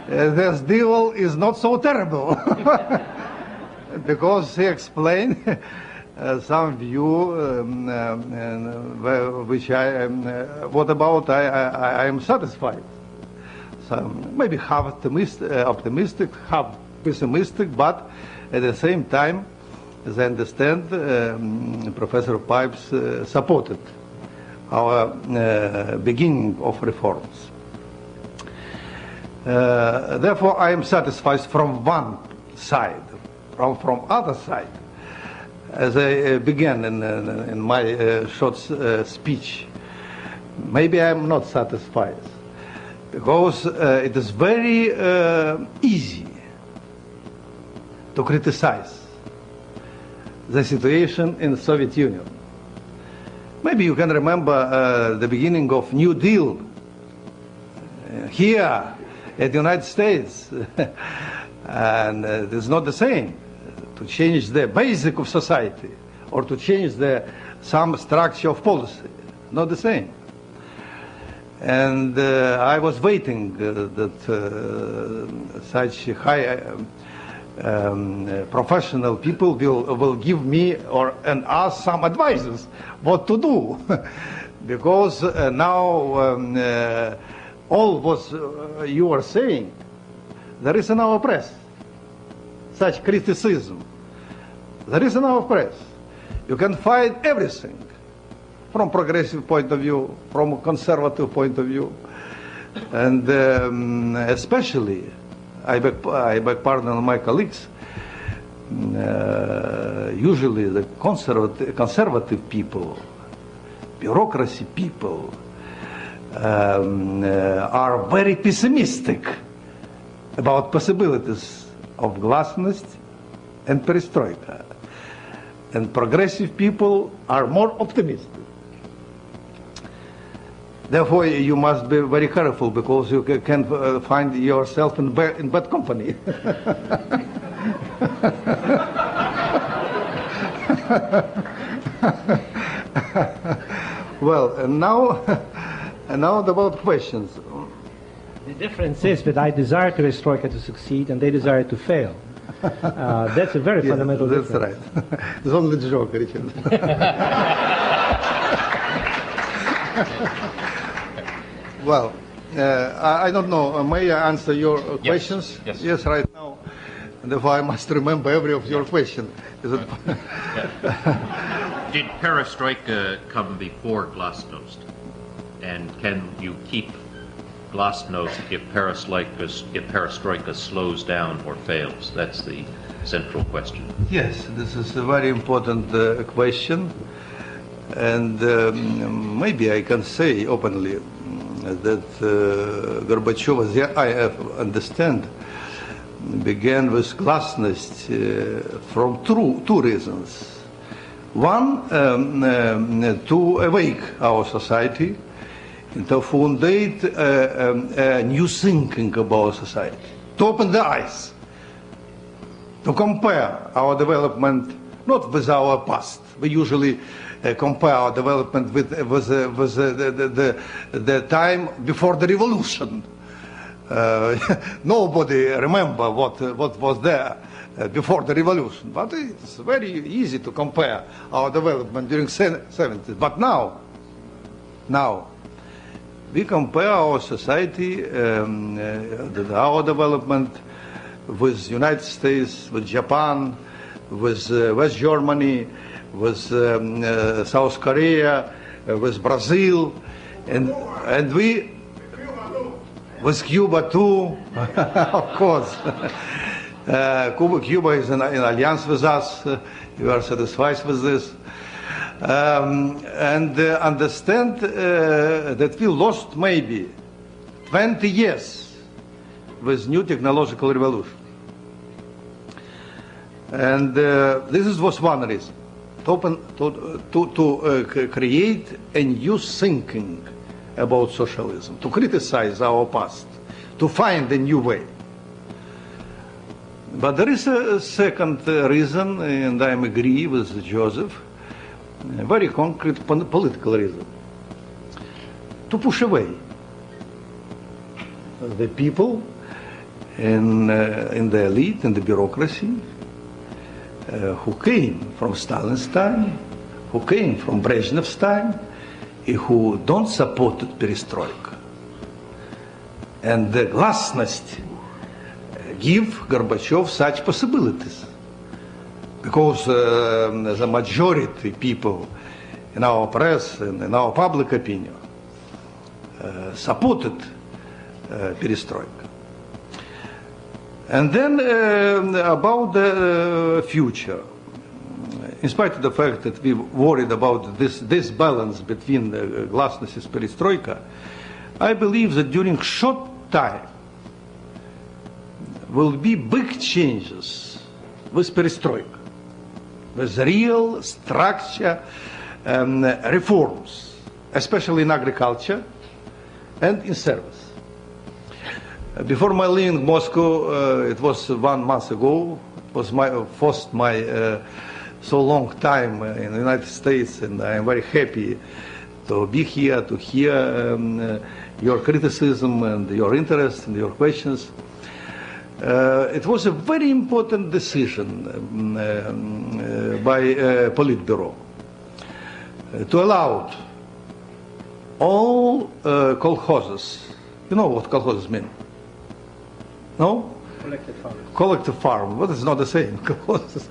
this devil is not so terrible. Because he explained some view which I am satisfied. So maybe half optimistic, half pessimistic, but at the same time, as I understand, Professor Pipes supported our beginning of reforms. Therefore, I am satisfied from one side. From other side, as I began in my short speech, maybe I am not satisfied, because it is very easy to criticize the situation in the Soviet Union. Maybe you can remember the beginning of New Deal here at the United States, and it's not the same. To change the basic of society or to change some structure of policy. Not the same. And I was waiting that such high professional people will give me and ask some advices what to do. Because now all what you are saying, there is in our press. Such criticism. There is in our press. You can find everything from progressive point of view, from conservative point of view, and especially, I beg pardon on my colleagues, usually the conservative people, bureaucracy people, are very pessimistic about possibilities of Glasnost and Perestroika. And progressive people are more optimistic. Therefore, you must be very careful, because you can find yourself in bad company. Well, and now about questions. The difference is that I desire Perestroika to succeed and they desire to fail. That's a very fundamental difference. That's right. It's only a joke, Richard. Well, I don't know. May I answer your questions? Yes. Yes, right now. And therefore, I must remember every of your questions. Is it? Did Perestroika come before Glasnost? And can you keep Glasnost if Perestroika slows down or fails? That's the central question. Yes, this is a very important question, and maybe I can say openly that Gorbachev, as I understand, began with Glasnost from two reasons. One, to awake our society, to foundate new thinking about society, to open the eyes, to compare our development not with our past. We usually compare our development with the time before the revolution. Nobody remember what was there before the revolution, but it's very easy to compare our development during 70s. But now we compare our society, our development with United States, with Japan, with West Germany, with South Korea, with Brazil, and we With Cuba too, of course. Cuba is in alliance with us. We are satisfied with this. And understand that we lost maybe 20 years with new technological revolution. And this was one reason, to create a new thinking about socialism, to criticize our past, to find a new way. But there is a second reason, and I agree with Joseph, a very concrete political reason, to push away the people in the elite and the bureaucracy who came from Stalin's time, who came from Brezhnev's time, who don't support perestroika. And the Glasnost give Gorbachev such possibilities, because the majority people in our press and in our public opinion supported perestroika. And then about the future, in spite of the fact that we worried about this balance between Glasnost and Perestroika, I believe that during short time will be big changes with Perestroika, with real structure reforms, especially in agriculture and in service. Before my leaving Moscow, it was 1 month ago, it was my so long time in the United States, and I am very happy to be here, to hear your criticism and your interest and your questions. It was a very important decision by Politburo to allow all kolkhozes. You know what kolkhozes mean? No? Collective farm. Collective farm. What is not the same? Kolkhozes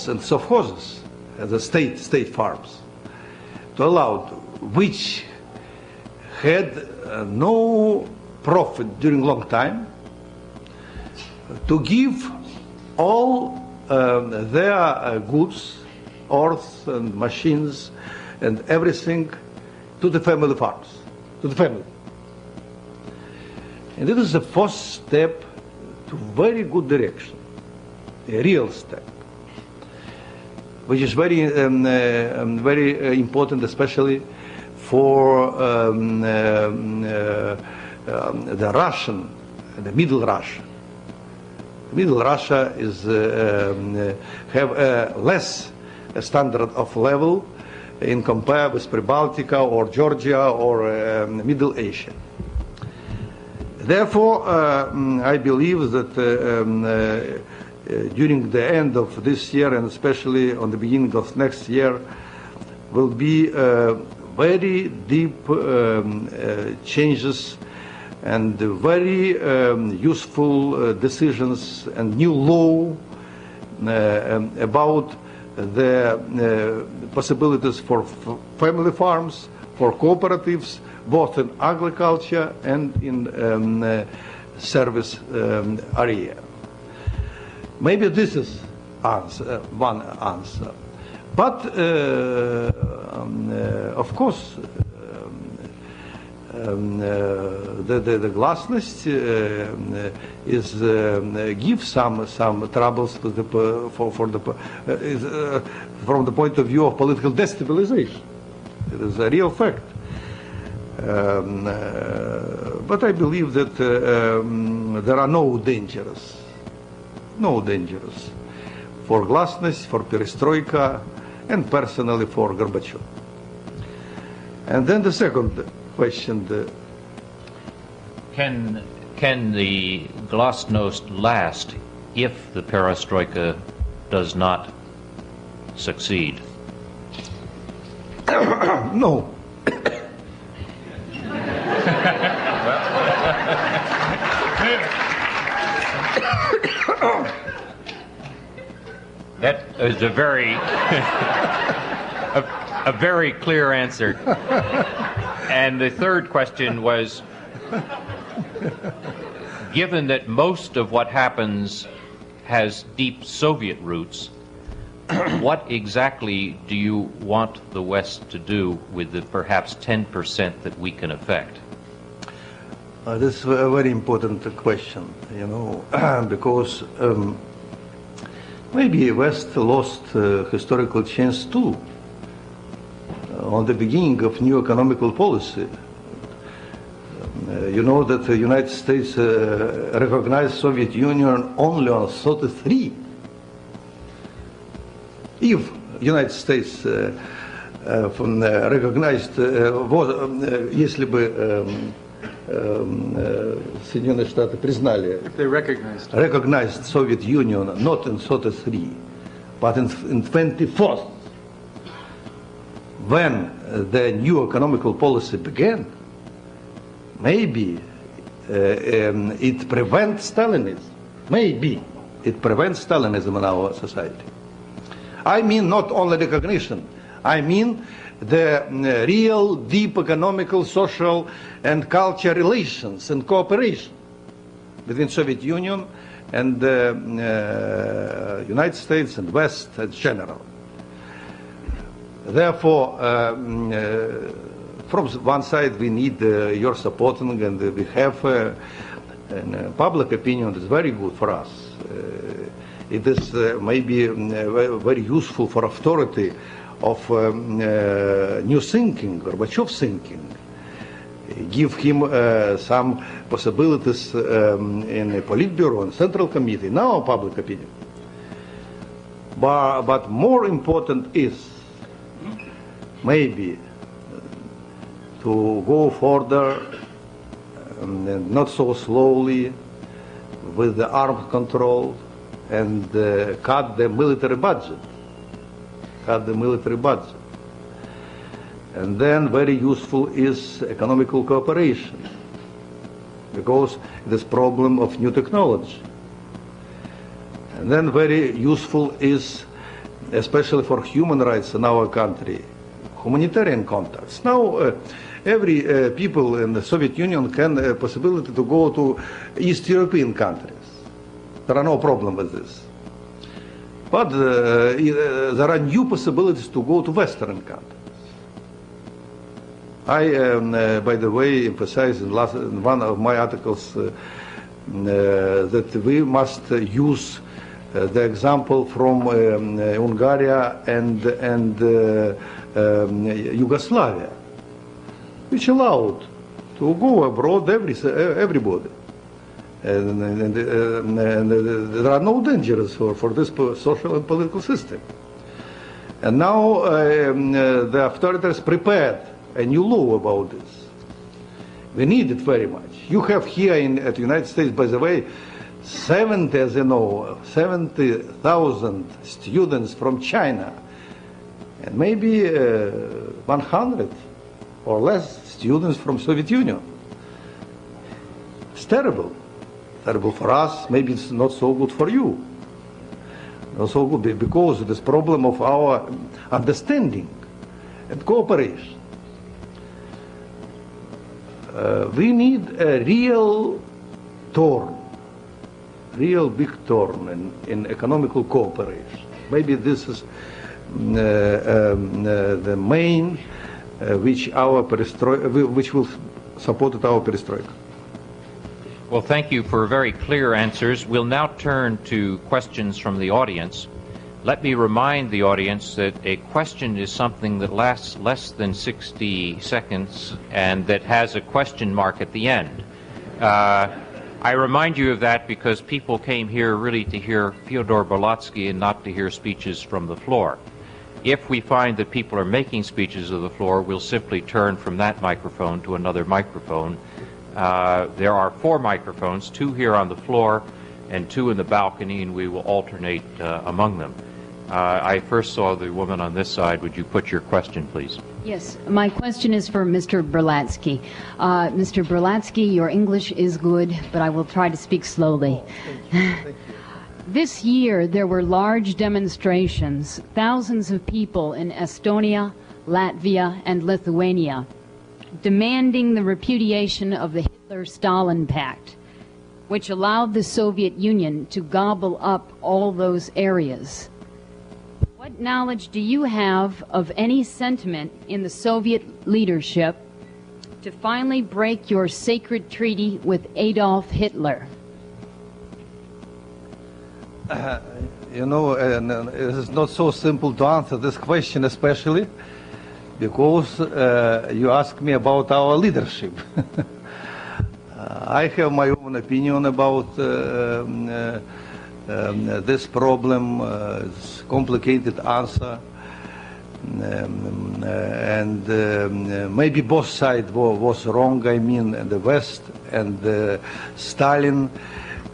and sovkhozes, the state farms, to allow which had no profit during long time, to give all their goods, earth and machines and everything to the family farms, to the family. And it is the first step to very good direction, a real step, which is very important, especially for the Russian, the Middle Russia. Middle Russia is have a less standard of level in compare with Pribaltica or Georgia or Middle Asia. Therefore, I believe that during the end of this year and especially on the beginning of next year will be very deep changes and very useful decisions and new law about the possibilities for family farms, for cooperatives, both in agriculture and in service area. Maybe this is one answer. But of course, the Glasnost is gives some troubles to the, from the point of view of political destabilization. It is a real fact. But I believe that there are no dangers for Glasnost, for Perestroika, and personally for Gorbachev. And then the second question. Can the Glasnost last if the Perestroika does not succeed? No. That is a very a very clear answer. And the third question was, given that most of what happens has deep Soviet roots, what exactly do you want the West to do with the perhaps 10% that we can affect? This is a very important question, you know, because maybe West lost historical chance too on the beginning of new economical policy. You know that the United States recognized Soviet Union only on 33. If United States recognized, если бы Соединенные Штаты признали, if they recognized Soviet Union not in 33, but in 24th, when the new economical policy began, maybe it prevents Stalinism. Maybe it prevents Stalinism in our society. I mean not only recognition, I mean the real deep economical, social and cultural relations and cooperation between Soviet Union and the United States and West in general. Therefore, from one side we need your supporting, and we have public opinion is very good for us. It is maybe very useful for authority of new thinking, Gorbachev thinking. Give him some possibilities in a Politburo and Central Committee, now public opinion. But more important is maybe to go further and not so slowly with the arms control and cut the military budget. And then very useful is economical cooperation, because this problem of new technology. And then very useful is, especially for human rights in our country, humanitarian contacts. Now every people in the Soviet Union can possibility to go to East European countries. There are no problem with this. But there are new possibilities to go to Western countries. I, by the way, emphasize in one of my articles that we must use the example from Hungary and Yugoslavia, which allowed to go abroad everybody. And there are no dangers for this social and political system. And now the authorities prepared a new law about this. We need it very much. You have here at the United States, by the way, 70,000 students from China, and maybe 100 or less students from Soviet Union. It's terrible. Terrible for us, maybe it's not so good for you. Not so good because of this problem of our understanding and cooperation. We need a real turn, real big turn in economical cooperation. Maybe this is the main which will support our perestroika. Well, thank you for very clear answers. We'll now turn to questions from the audience. Let me remind the audience that a question is something that lasts less than 60 seconds and that has a question mark at the end. I remind you of that because people came here really to hear Fyodor Bolotsky and not to hear speeches from the floor. If we find that people are making speeches of the floor, we'll simply turn from that microphone to another microphone. There are 4 microphones, 2 here on the floor and 2 in the balcony, and we will alternate among them. I first saw the woman on this side. Would you put your question, please? Yes, my question is for Mr. Berlatsky. Mr. Berlatsky, your English is good, but I will try to speak slowly. Thank you. This year there were large demonstrations, thousands of people in Estonia, Latvia, and Lithuania. demanding the repudiation of the Hitler-Stalin Pact, which allowed the Soviet Union to gobble up all those areas. What knowledge do you have of any sentiment in the Soviet leadership to finally break your sacred treaty with Adolf Hitler? You know, it is not so simple to answer this question, especially because you ask me about our leadership. I have my own opinion about this problem. It's a complicated answer, and maybe both sides was wrong. I mean, the West and Stalin,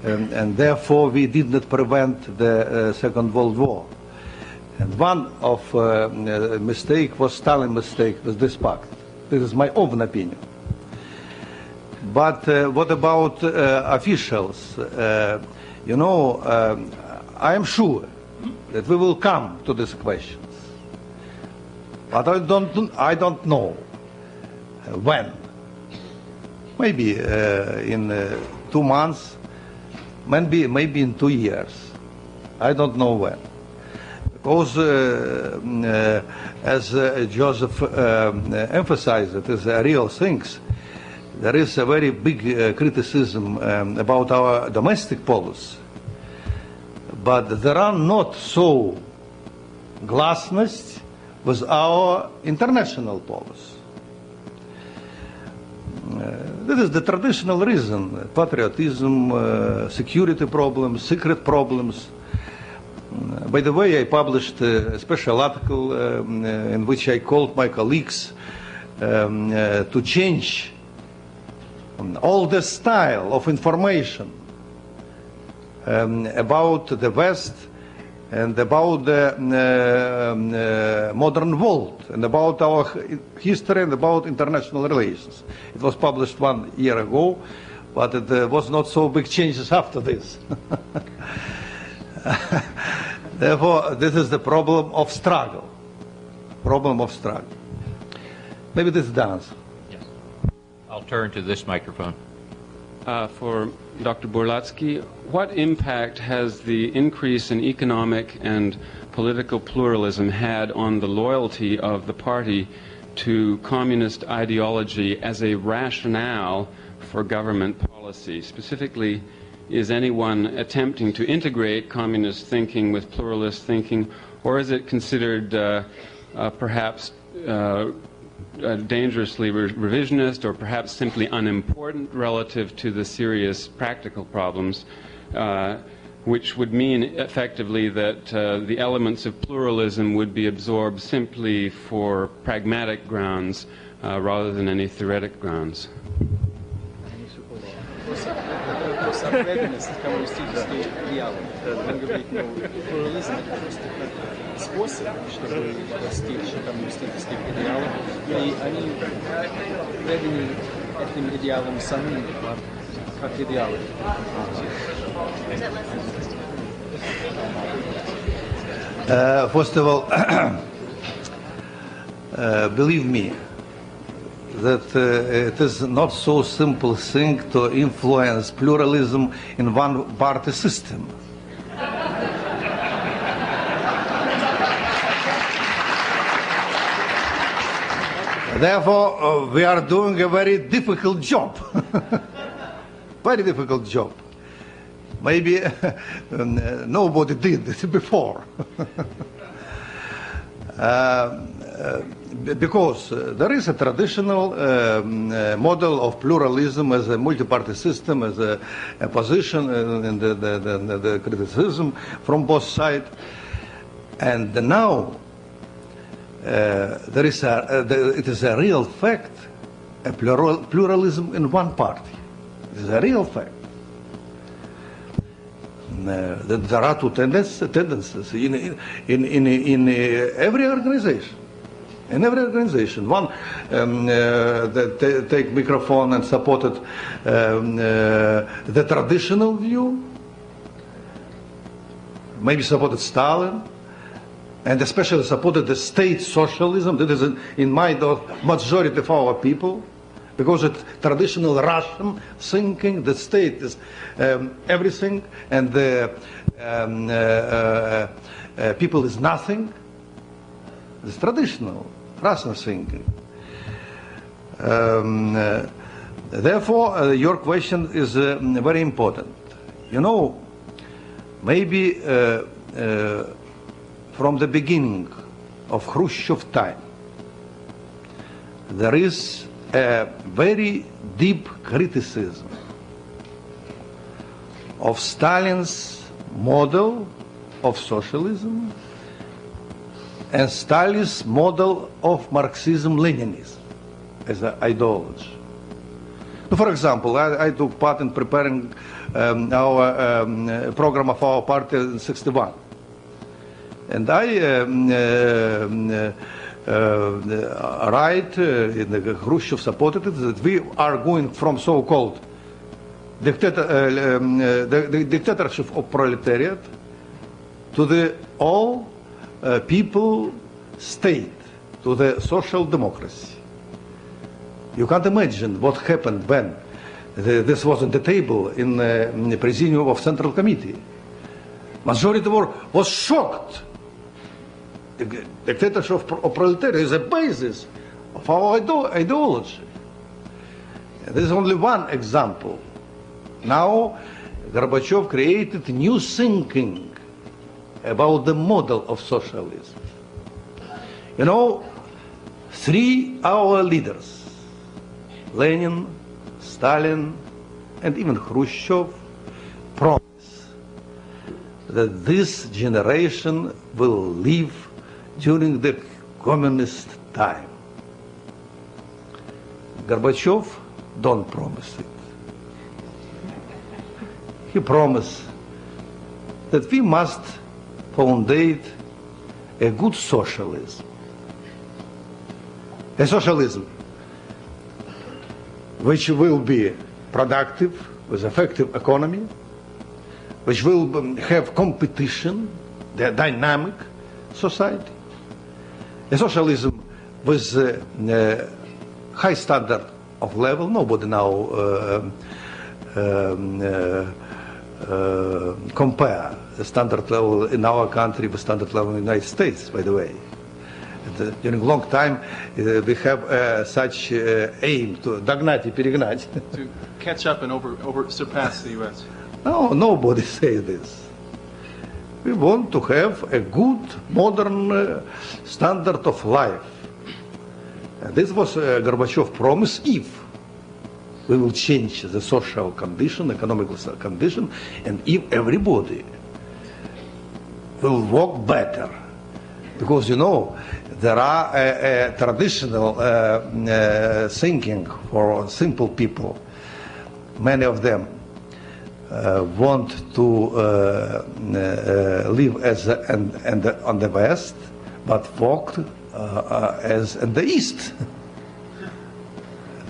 and therefore we did not prevent the Second World War. And one of mistake was Stalin's mistake with this pact. This is my own opinion. But what about officials? You know, I am sure that we will come to these questions, but I don't know when. Maybe in 2 months, maybe in 2 years. I don't know when. Because, as Joseph emphasized, it is real things. There is a very big criticism about our domestic policy, but there are not so glasnost with our international policy. This is the traditional reason: patriotism, security problems, secret problems. By the way, I published a special article in which I called my colleagues to change all the style of information about the West and about the modern world and about our history and about international relations. It was published 1 year ago, but it was not so big changes after this. Therefore, this is the problem of struggle. Problem of struggle. Maybe this is the answer. Yes. I'll turn to this microphone. For Dr. Borlatsky, what impact has the increase in economic and political pluralism had on the loyalty of the party to communist ideology as a rationale for government policy? Specifically, is anyone attempting to integrate communist thinking with pluralist thinking, or is it considered perhaps dangerously revisionist, or perhaps simply unimportant relative to the serious practical problems, which would mean effectively that the elements of pluralism would be absorbed simply for pragmatic grounds rather than any theoretic grounds? Преданность коммунистический диалог. Он говорит, ну, плурализм — это просто как способ, чтобы достичь коммунистических идеалов, и они преданы этим идеалам самим, как идеалы. First of all, believe me, that it is not so simple thing to influence pluralism in one-party system. Therefore, we are doing a very difficult job. Very difficult job. Maybe nobody did it before. Because there is a traditional model of pluralism as a multi-party system, as a position in the criticism from both sides. And now it is a real fact, a pluralism in one party. It is a real fact. That there are two tendencies in every organization. In every organization, one take microphone and supported the traditional view, maybe supported Stalin, and especially supported the state socialism. That is in mind of majority of our people, because it's traditional Russian thinking, the state is everything, and the people is nothing. It's traditional Russian thinking. Therefore, your question is very important. You know, maybe from the beginning of Khrushchev time, there is a very deep criticism of Stalin's model of socialism and Stalin's model of Marxism-Leninism as an ideology. For example, I took part in preparing our program of our party in '61. And I write, Khrushchev supported it, that we are going from so-called dictatorship of proletariat to the all people state, to the social democracy. You can't imagine what happened when this was on the table in the Presidium of Central Committee. Majority was shocked. The dictatorship of proletariat is a basis of our ideology. And this is only one example. Now, Gorbachev created new thinking about the model of socialism. You know, three our leaders, Lenin, Stalin, and even Khrushchev, promised that this generation will live during the communist time. Gorbachev don't promise it. He promised that we must foundate a good socialism. A socialism which will be productive, with effective economy, which will have competition, the dynamic society. A socialism with high standard of level. Nobody now compare the standard level in our country with standard level in the United States, by the way. During a long time, we have such aim to догнать и перегнать. To catch up and surpass the U.S. No, nobody says this. We want to have a good, modern standard of life. And this was Gorbachev's promise if we will change the social condition, economical condition, and if everybody will work better. Because, you know, there are traditional thinking for simple people. Many of them want to live as on the West, but work as in the East.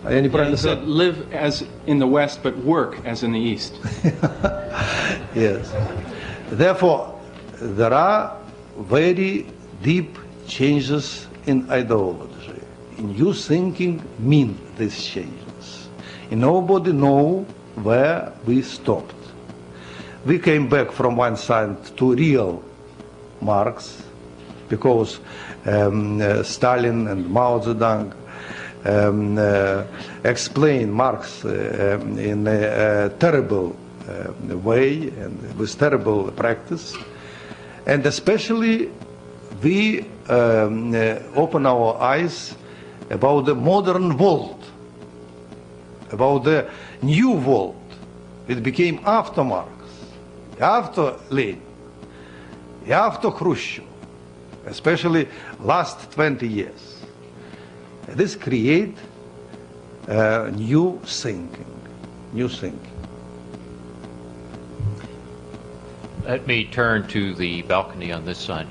You said live as in the West, but work as in the East. Yes. Therefore, there are very deep changes in ideology. New thinking means these changes. And nobody knows where we stopped. We came back from one side to real Marx, because Stalin and Mao Zedong explain Marx in a terrible way and with terrible practice. And especially we open our eyes about the modern world, about the new world. It became after Marx, after Lenin, after Khrushchev, especially last 20 years. This create new thinking, new thinking. Let me turn to the balcony on this side.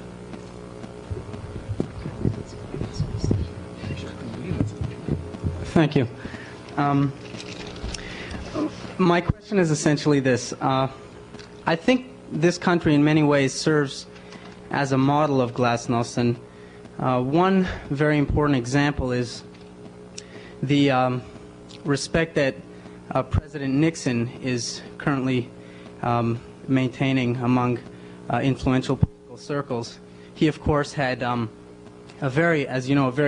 Thank you. My question is essentially this. I think this country in many ways serves as a model of Glasnost. And one very important example is the respect that President Nixon is currently maintaining among influential political circles. He, of course, had a very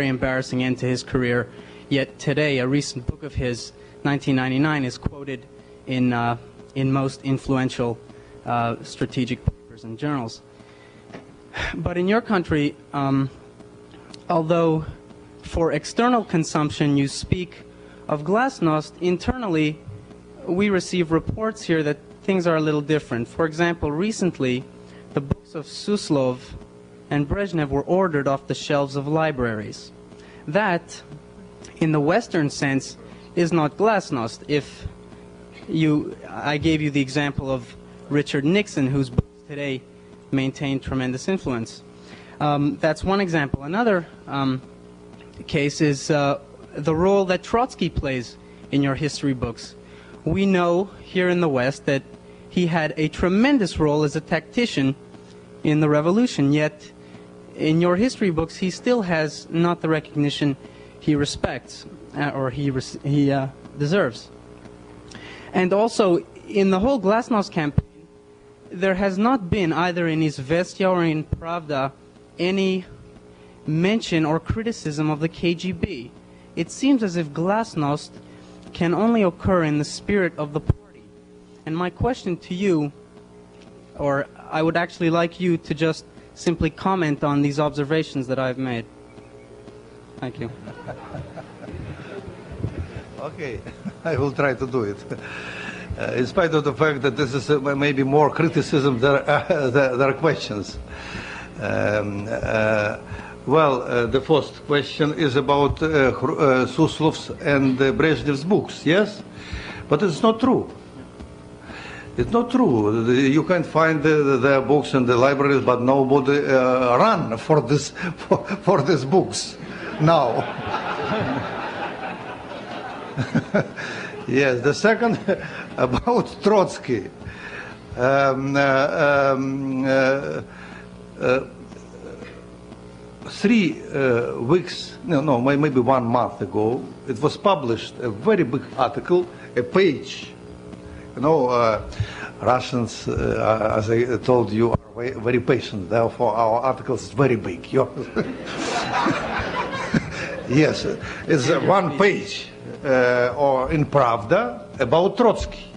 embarrassing end to his career, yet today a recent book of his, 1999, is quoted in most influential strategic papers and journals. But in your country, although for external consumption you speak of Glasnost, internally we receive reports here that things are a little different. For example, recently the books of Suslov and Brezhnev were ordered off the shelves of libraries. That, in the Western sense, is not Glasnost. If I gave you the example of Richard Nixon, whose books today maintain tremendous influence. That's one example. Another case is the role that Trotsky plays in your history books. We know here in the West that he had a tremendous role as a tactician in the revolution, yet in your history books he still has not the recognition he respects or he deserves. And also, in the whole Glasnost campaign, there has not been, either in Izvestia or in Pravda, any mention or criticism of the KGB. It seems as if Glasnost can only occur in the spirit of the party. And my question to you, or I would actually like you to just simply comment on these observations that I've made. Thank you. Okay, I will try to do it. In spite of the fact that this is maybe more criticism than there are questions. The first question is about Suslov's and Brezhnev's books, yes? But it's not true. It's not true. You can find their books in the libraries, but nobody run for these books now. Yes, the second about Trotsky. 3 weeks, maybe 1 month ago, it was published a very big article, a page. Russians, as I told you, are very patient. Therefore, our article is very big. Yes, it's 1 page, or in Pravda, about Trotsky.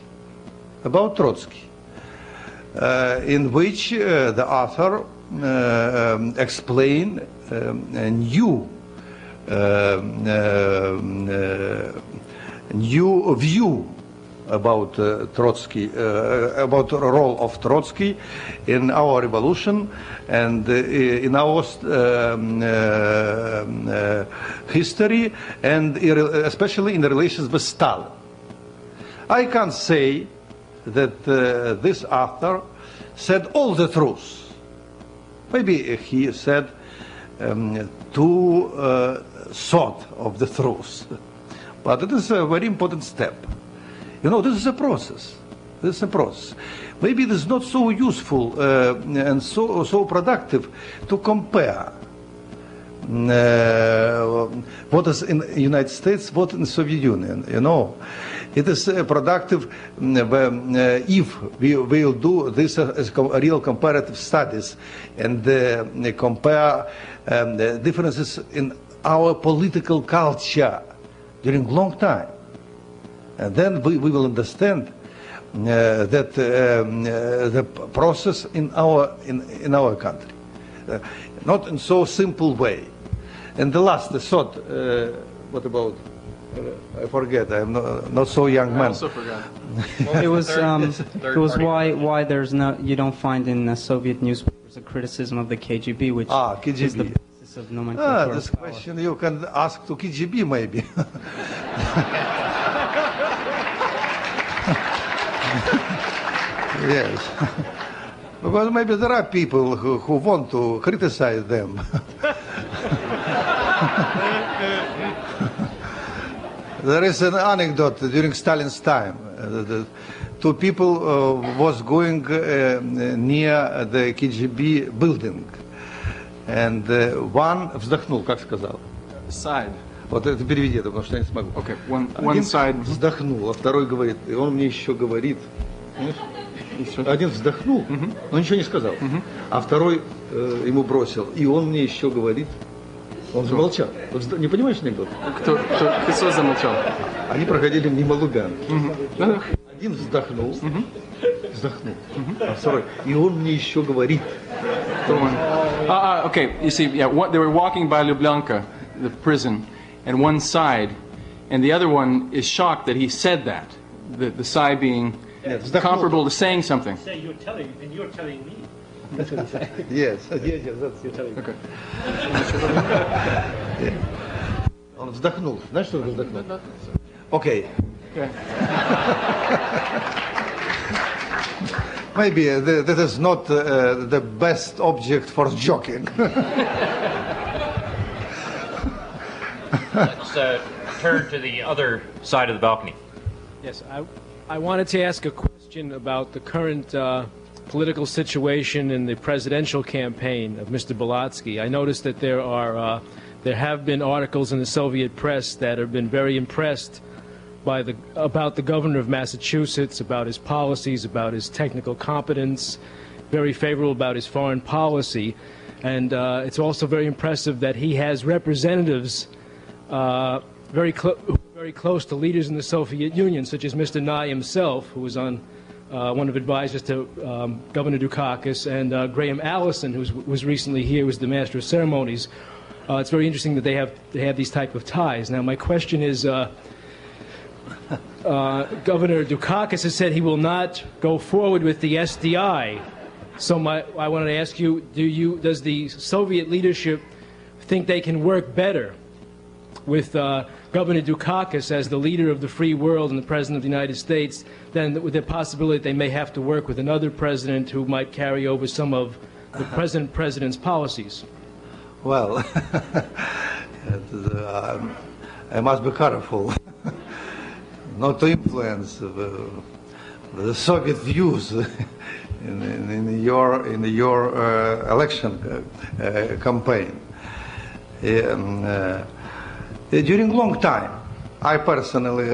In which the author explained a new view about Trotsky, about the role of Trotsky in our revolution and in our history, and especially in the relations with Stalin. I can't say that this author said all the truth. Maybe he said 2/3 of the truth. But it is a very important step. This is a process. Maybe it is not so useful and so productive to compare what is in the United States, what in the Soviet Union. It is productive if we will do this as real comparative studies and compare the differences in our political culture during a long time. And then we will understand that the process in our country, not in so simple way. And the last thought, what about? I forget. I'm not so young man. I also forgot. It was why there's you don't find in Soviet newspapers a criticism of the KGB, which KGB. is the basis of nomenclature. This question you can ask to KGB maybe. Yes, because maybe there are people who want to criticize them. There is an anecdote during Stalin's time. The 2 people was going near the KGB building. And one вздохнул, как сказал. Side. Вот это переведи, потому что я не смогу. Okay, one Один side. вздохнул, а второй говорит, и он мне еще говорит. Понимаешь? Один вздохнул, но ничего не сказал. А второй ему бросил, и он мне еще говорит. Он же молчал. Не понимаешь анекдот? Кто замолчал? Они проходили мимо Лубянки. Один вздохнул, а второй, и он мне еще говорит. Okay, you see, yeah, they were walking by Lubyanka, the prison, and one side, and the other one is shocked that he said that. The side being comparable to saying something. Say you're telling me. That's what he said. Yes, that's You're telling me. Okay. Он вздохнул. Знаешь, что он вздохнул? Окей. Maybe that is not the best object for joking. Let's turn to the other side of the balcony. Yes, I wanted to ask a question about the current political situation in the presidential campaign of Mr. Belatsky. I noticed that there have been articles in the Soviet press that have been very impressed about the governor of Massachusetts, about his policies, about his technical competence, very favorable about his foreign policy. And it's also very impressive that he has representatives very close to leaders in the Soviet Union, such as Mr. Nye himself, who was on one of advisors to Governor Dukakis, and Graham Allison, who was recently here, was the master of ceremonies. It's very interesting that they have these type of ties. Now, my question is, Governor Dukakis has said he will not go forward with the SDI. So I wanted to ask you, does the Soviet leadership think they can work better with Governor Dukakis as the leader of the free world and the President of the United States, than with the possibility that they may have to work with another president who might carry over some of the president's policies? Well, I must be careful not to influence the Soviet views in your election campaign. During long time, I personally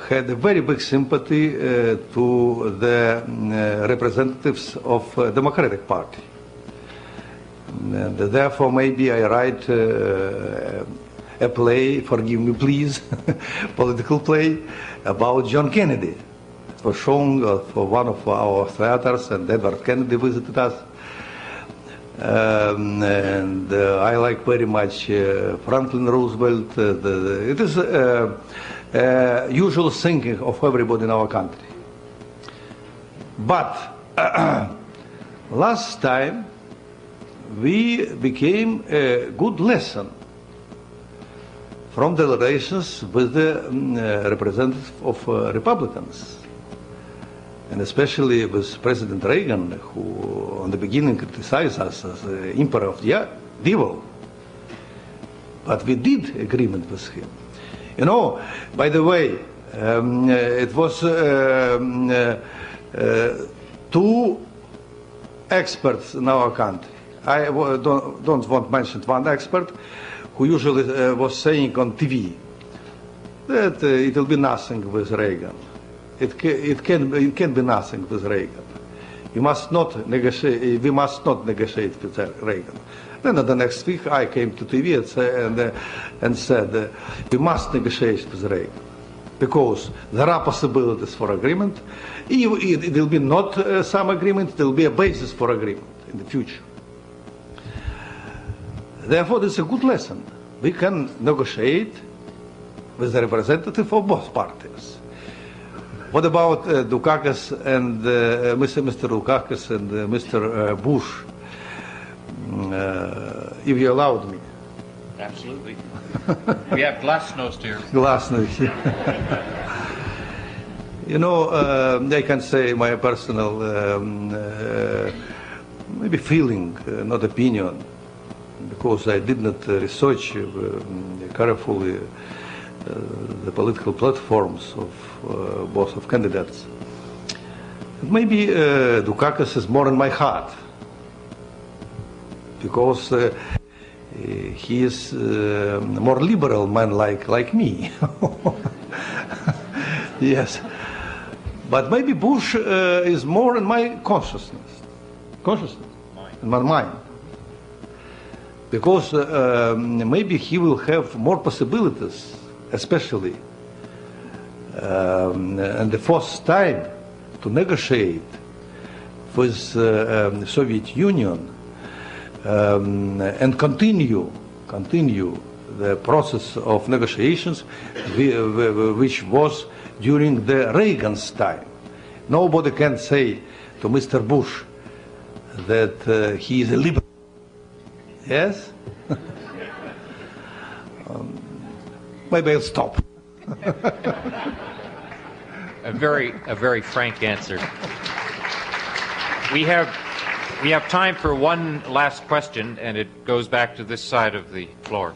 had a very big sympathy to the representatives of Democratic Party. And therefore, maybe I write a play, forgive me please, political play, about John Kennedy. It was shown for one of our theaters, and Edward Kennedy visited us. And I like very much Franklin Roosevelt. It is usual thinking of everybody in our country. But last time we became a good lesson from the relations with the representatives of Republicans, and especially with President Reagan, who on the beginning criticized us as the emperor of the devil. But we did agreement with him. You know, by the way, it was two experts in our country. I don't want to mention one expert who usually was saying on TV that it will be nothing with Reagan. It can be nothing with Reagan. We must not negotiate with Reagan. Then the next week I came to TV and said we must negotiate with Reagan because there are possibilities for agreement. It will be not some agreement. There will be a basis for agreement in the future. Therefore, this is a good lesson. We can negotiate with the representative of both parties. What about Dukakis and Mr. Dukakis and Mr. Bush? If you allowed me. Absolutely. We have Glasnost here. Glasnost. You know, I can say my personal maybe feeling, not opinion, because I did not research carefully the political platforms of both of candidates. Maybe Dukakis is more in my heart. because he is more liberal man like me. Yes, but maybe Bush is more in my consciousness, in my mind, because maybe he will have more possibilities, especially and the first time to negotiate with Soviet Union and continue the process of negotiations which was during the Reagan's time. Nobody can say to Mr. Bush that he is a liberal. Yes? Maybe I'll stop. A very frank answer. We have time for one last question, and it goes back to this side of the floor.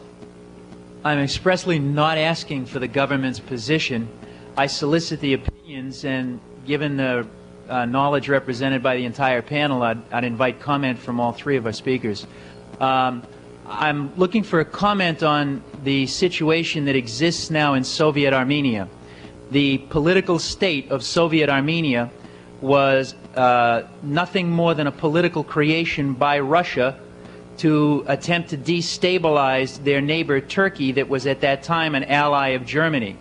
I'm expressly not asking for the government's position. I solicit the opinions, and given the knowledge represented by the entire panel, I'd invite comment from all three of our speakers. I'm looking for a comment on the situation that exists now in Soviet Armenia. The political state of Soviet Armenia was nothing more than a political creation by Russia to attempt to destabilize their neighbor Turkey, that was at that time an ally of Germany.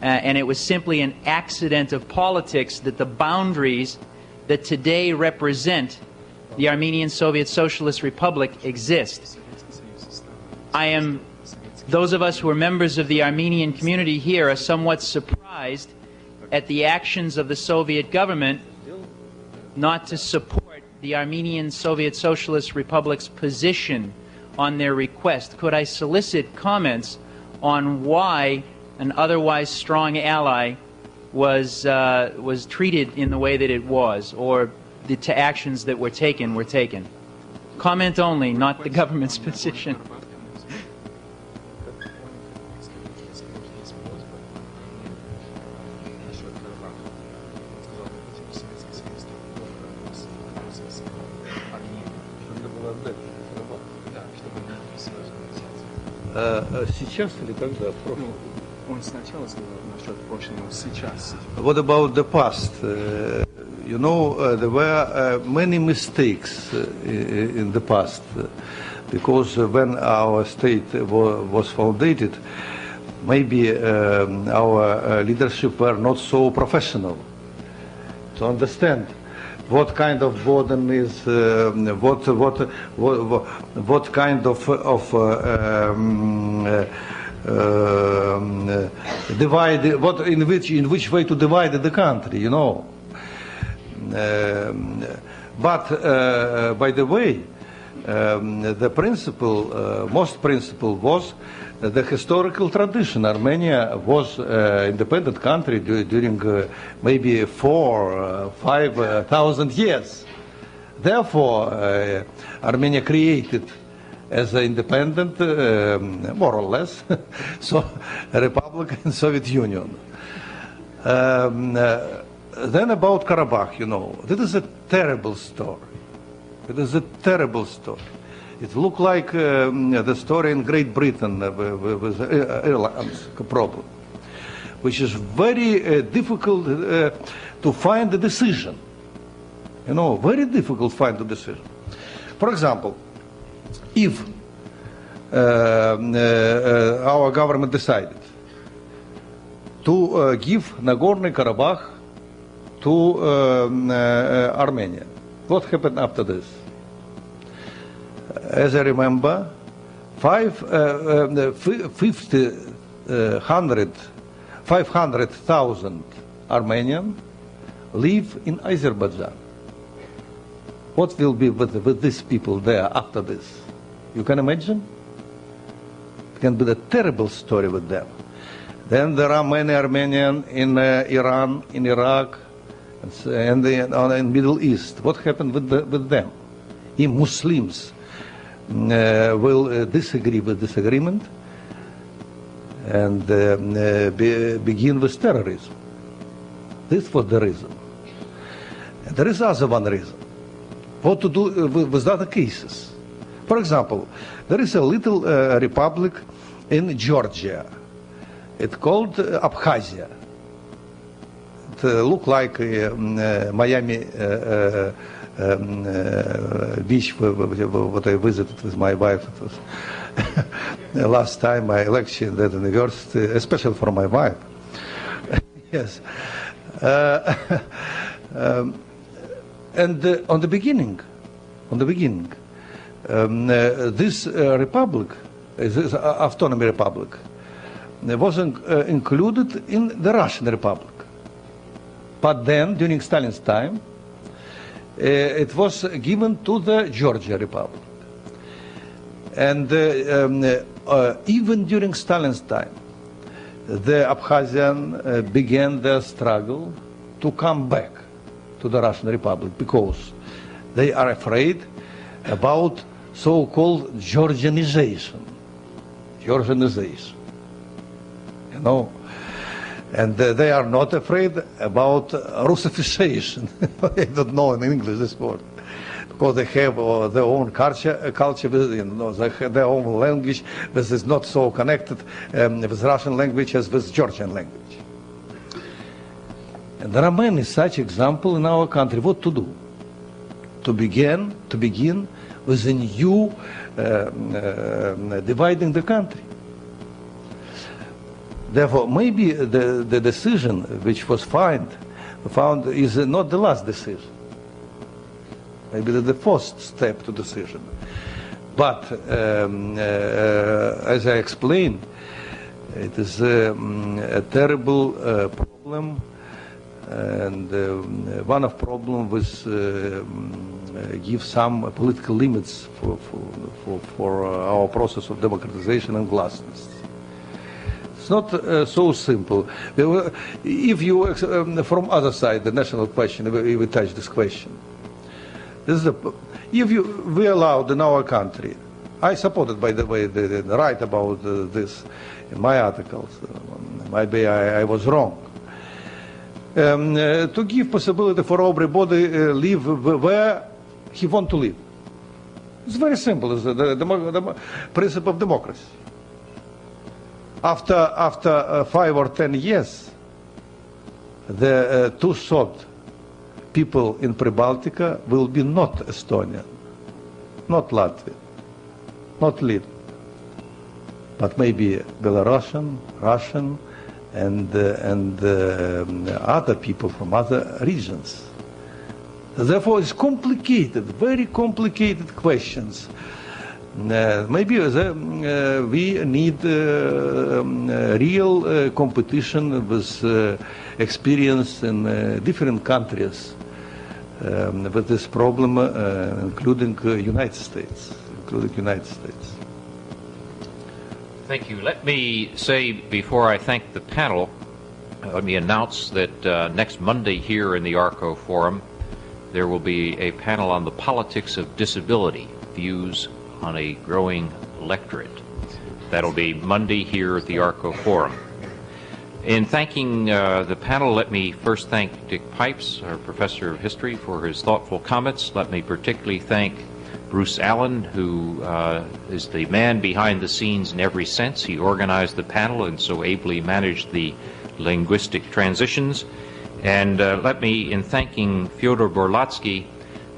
And it was simply an accident of politics that the boundaries that today represent the Armenian Soviet Socialist Republic exist. Those of us who are members of the Armenian community here are somewhat surprised at the actions of the Soviet government not to support the Armenian Soviet Socialist Republic's position on their request. Could I solicit comments on why an otherwise strong ally was treated in the way that it was, or the actions that were taken were taken? Comment only, not the government's position. Сейчас или когда? What about the past? You know, there were many mistakes in the past, because when our state was founded, maybe our leadership were not so professional to understand what kind of burden is, what kind of divide, what in which way to divide the country, you know. But by the way, the principle, most principle was the historical tradition. Armenia was independent country during maybe 4,000-5,000 years. Therefore, Armenia created as an independent, more or less, so a republic in Soviet Union. Then about Karabakh, you know, this is a terrible story. It is a terrible story. It looked like the story in Great Britain with Ireland's problem, which is very difficult to find a decision. You know, very difficult to find a decision. For example, if our government decided to give Nagorno-Karabakh to Armenia, what happened after this? As I remember, 500,000 Armenians live in Azerbaijan. What will be with these people there after this? You can imagine? It can be a terrible story with them. Then there are many Armenians in Iran, in Iraq, and in the Middle East. What happened with them? If Muslims will disagree with this agreement and begin with terrorism. This was the reason. And there is also one reason. What to do with other cases? For example, there is a little republic in Georgia. It's called Abkhazia. It looks like Miami beach, what I visited with my wife. It was the last time I lectured at the university, especially for my wife. Yes. And on the beginning, this republic, this autonomy republic, wasn't included in the Russian Republic. But then, during Stalin's time, it was given to the Georgia Republic. And even during Stalin's time, the Abkhazian began their struggle to come back to the Russian Republic because they are afraid about so-called Georgianization. Georgianization. You know? And they are not afraid about Russification. I don't know in English this word. Because they have their own culture, you know, they have their own language, which is not so connected with Russian language as with Georgian language. And there are many such examples in our country. What to do? To begin with a new dividing the country. Therefore, maybe the decision which was found is not the last decision. Maybe the first step to decision. But as I explained, it is a terrible problem, and one of problems was give some political limits for our process of democratization and glasnost. It's not so simple. If you, from other side, the national question, we touch this question. This is if we allowed in our country, I supported, by the way, the right about this in my articles. Maybe I was wrong. To give possibility for everybody live where he want to live. It's very simple. It's the principle of democracy. After 5 or 10 years, the two-thirds people in Pribaltica will be not Estonian, not Latvian, not Lithuanian, but maybe Belarusian, Russian, and other people from other regions. Therefore, it's complicated, very complicated questions. Maybe we need real competition with experience in different countries with this problem, including United States. Thank you. Let me say, before I thank the panel, let me announce that next Monday here in the ARCO Forum, there will be a panel on the politics of disability, views on a growing electorate. That'll be Monday here at the ARCO Forum. In thanking the panel, let me first thank Dick Pipes, our professor of history, for his thoughtful comments. Let me particularly thank Bruce Allen, who is the man behind the scenes in every sense. He organized the panel and so ably managed the linguistic transitions. And let me, in thanking Fyodor Borlatsky,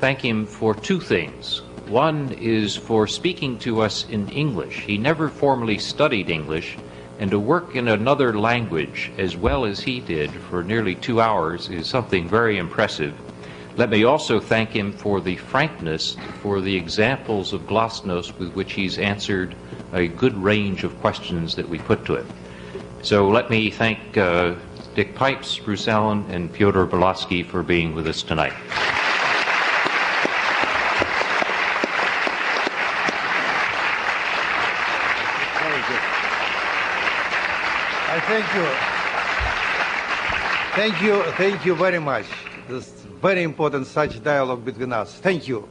thank him for two things. One is for speaking to us in English. He never formally studied English, and to work in another language as well as he did for nearly 2 hours is something very impressive. Let me also thank him for the frankness, for the examples of glasnost with which he's answered a good range of questions that we put to him. So let me thank Dick Pipes, Bruce Allen, and Fyodor Borlatsky for being with us tonight. Thank you very much. This is very important such dialogue between us. Thank you.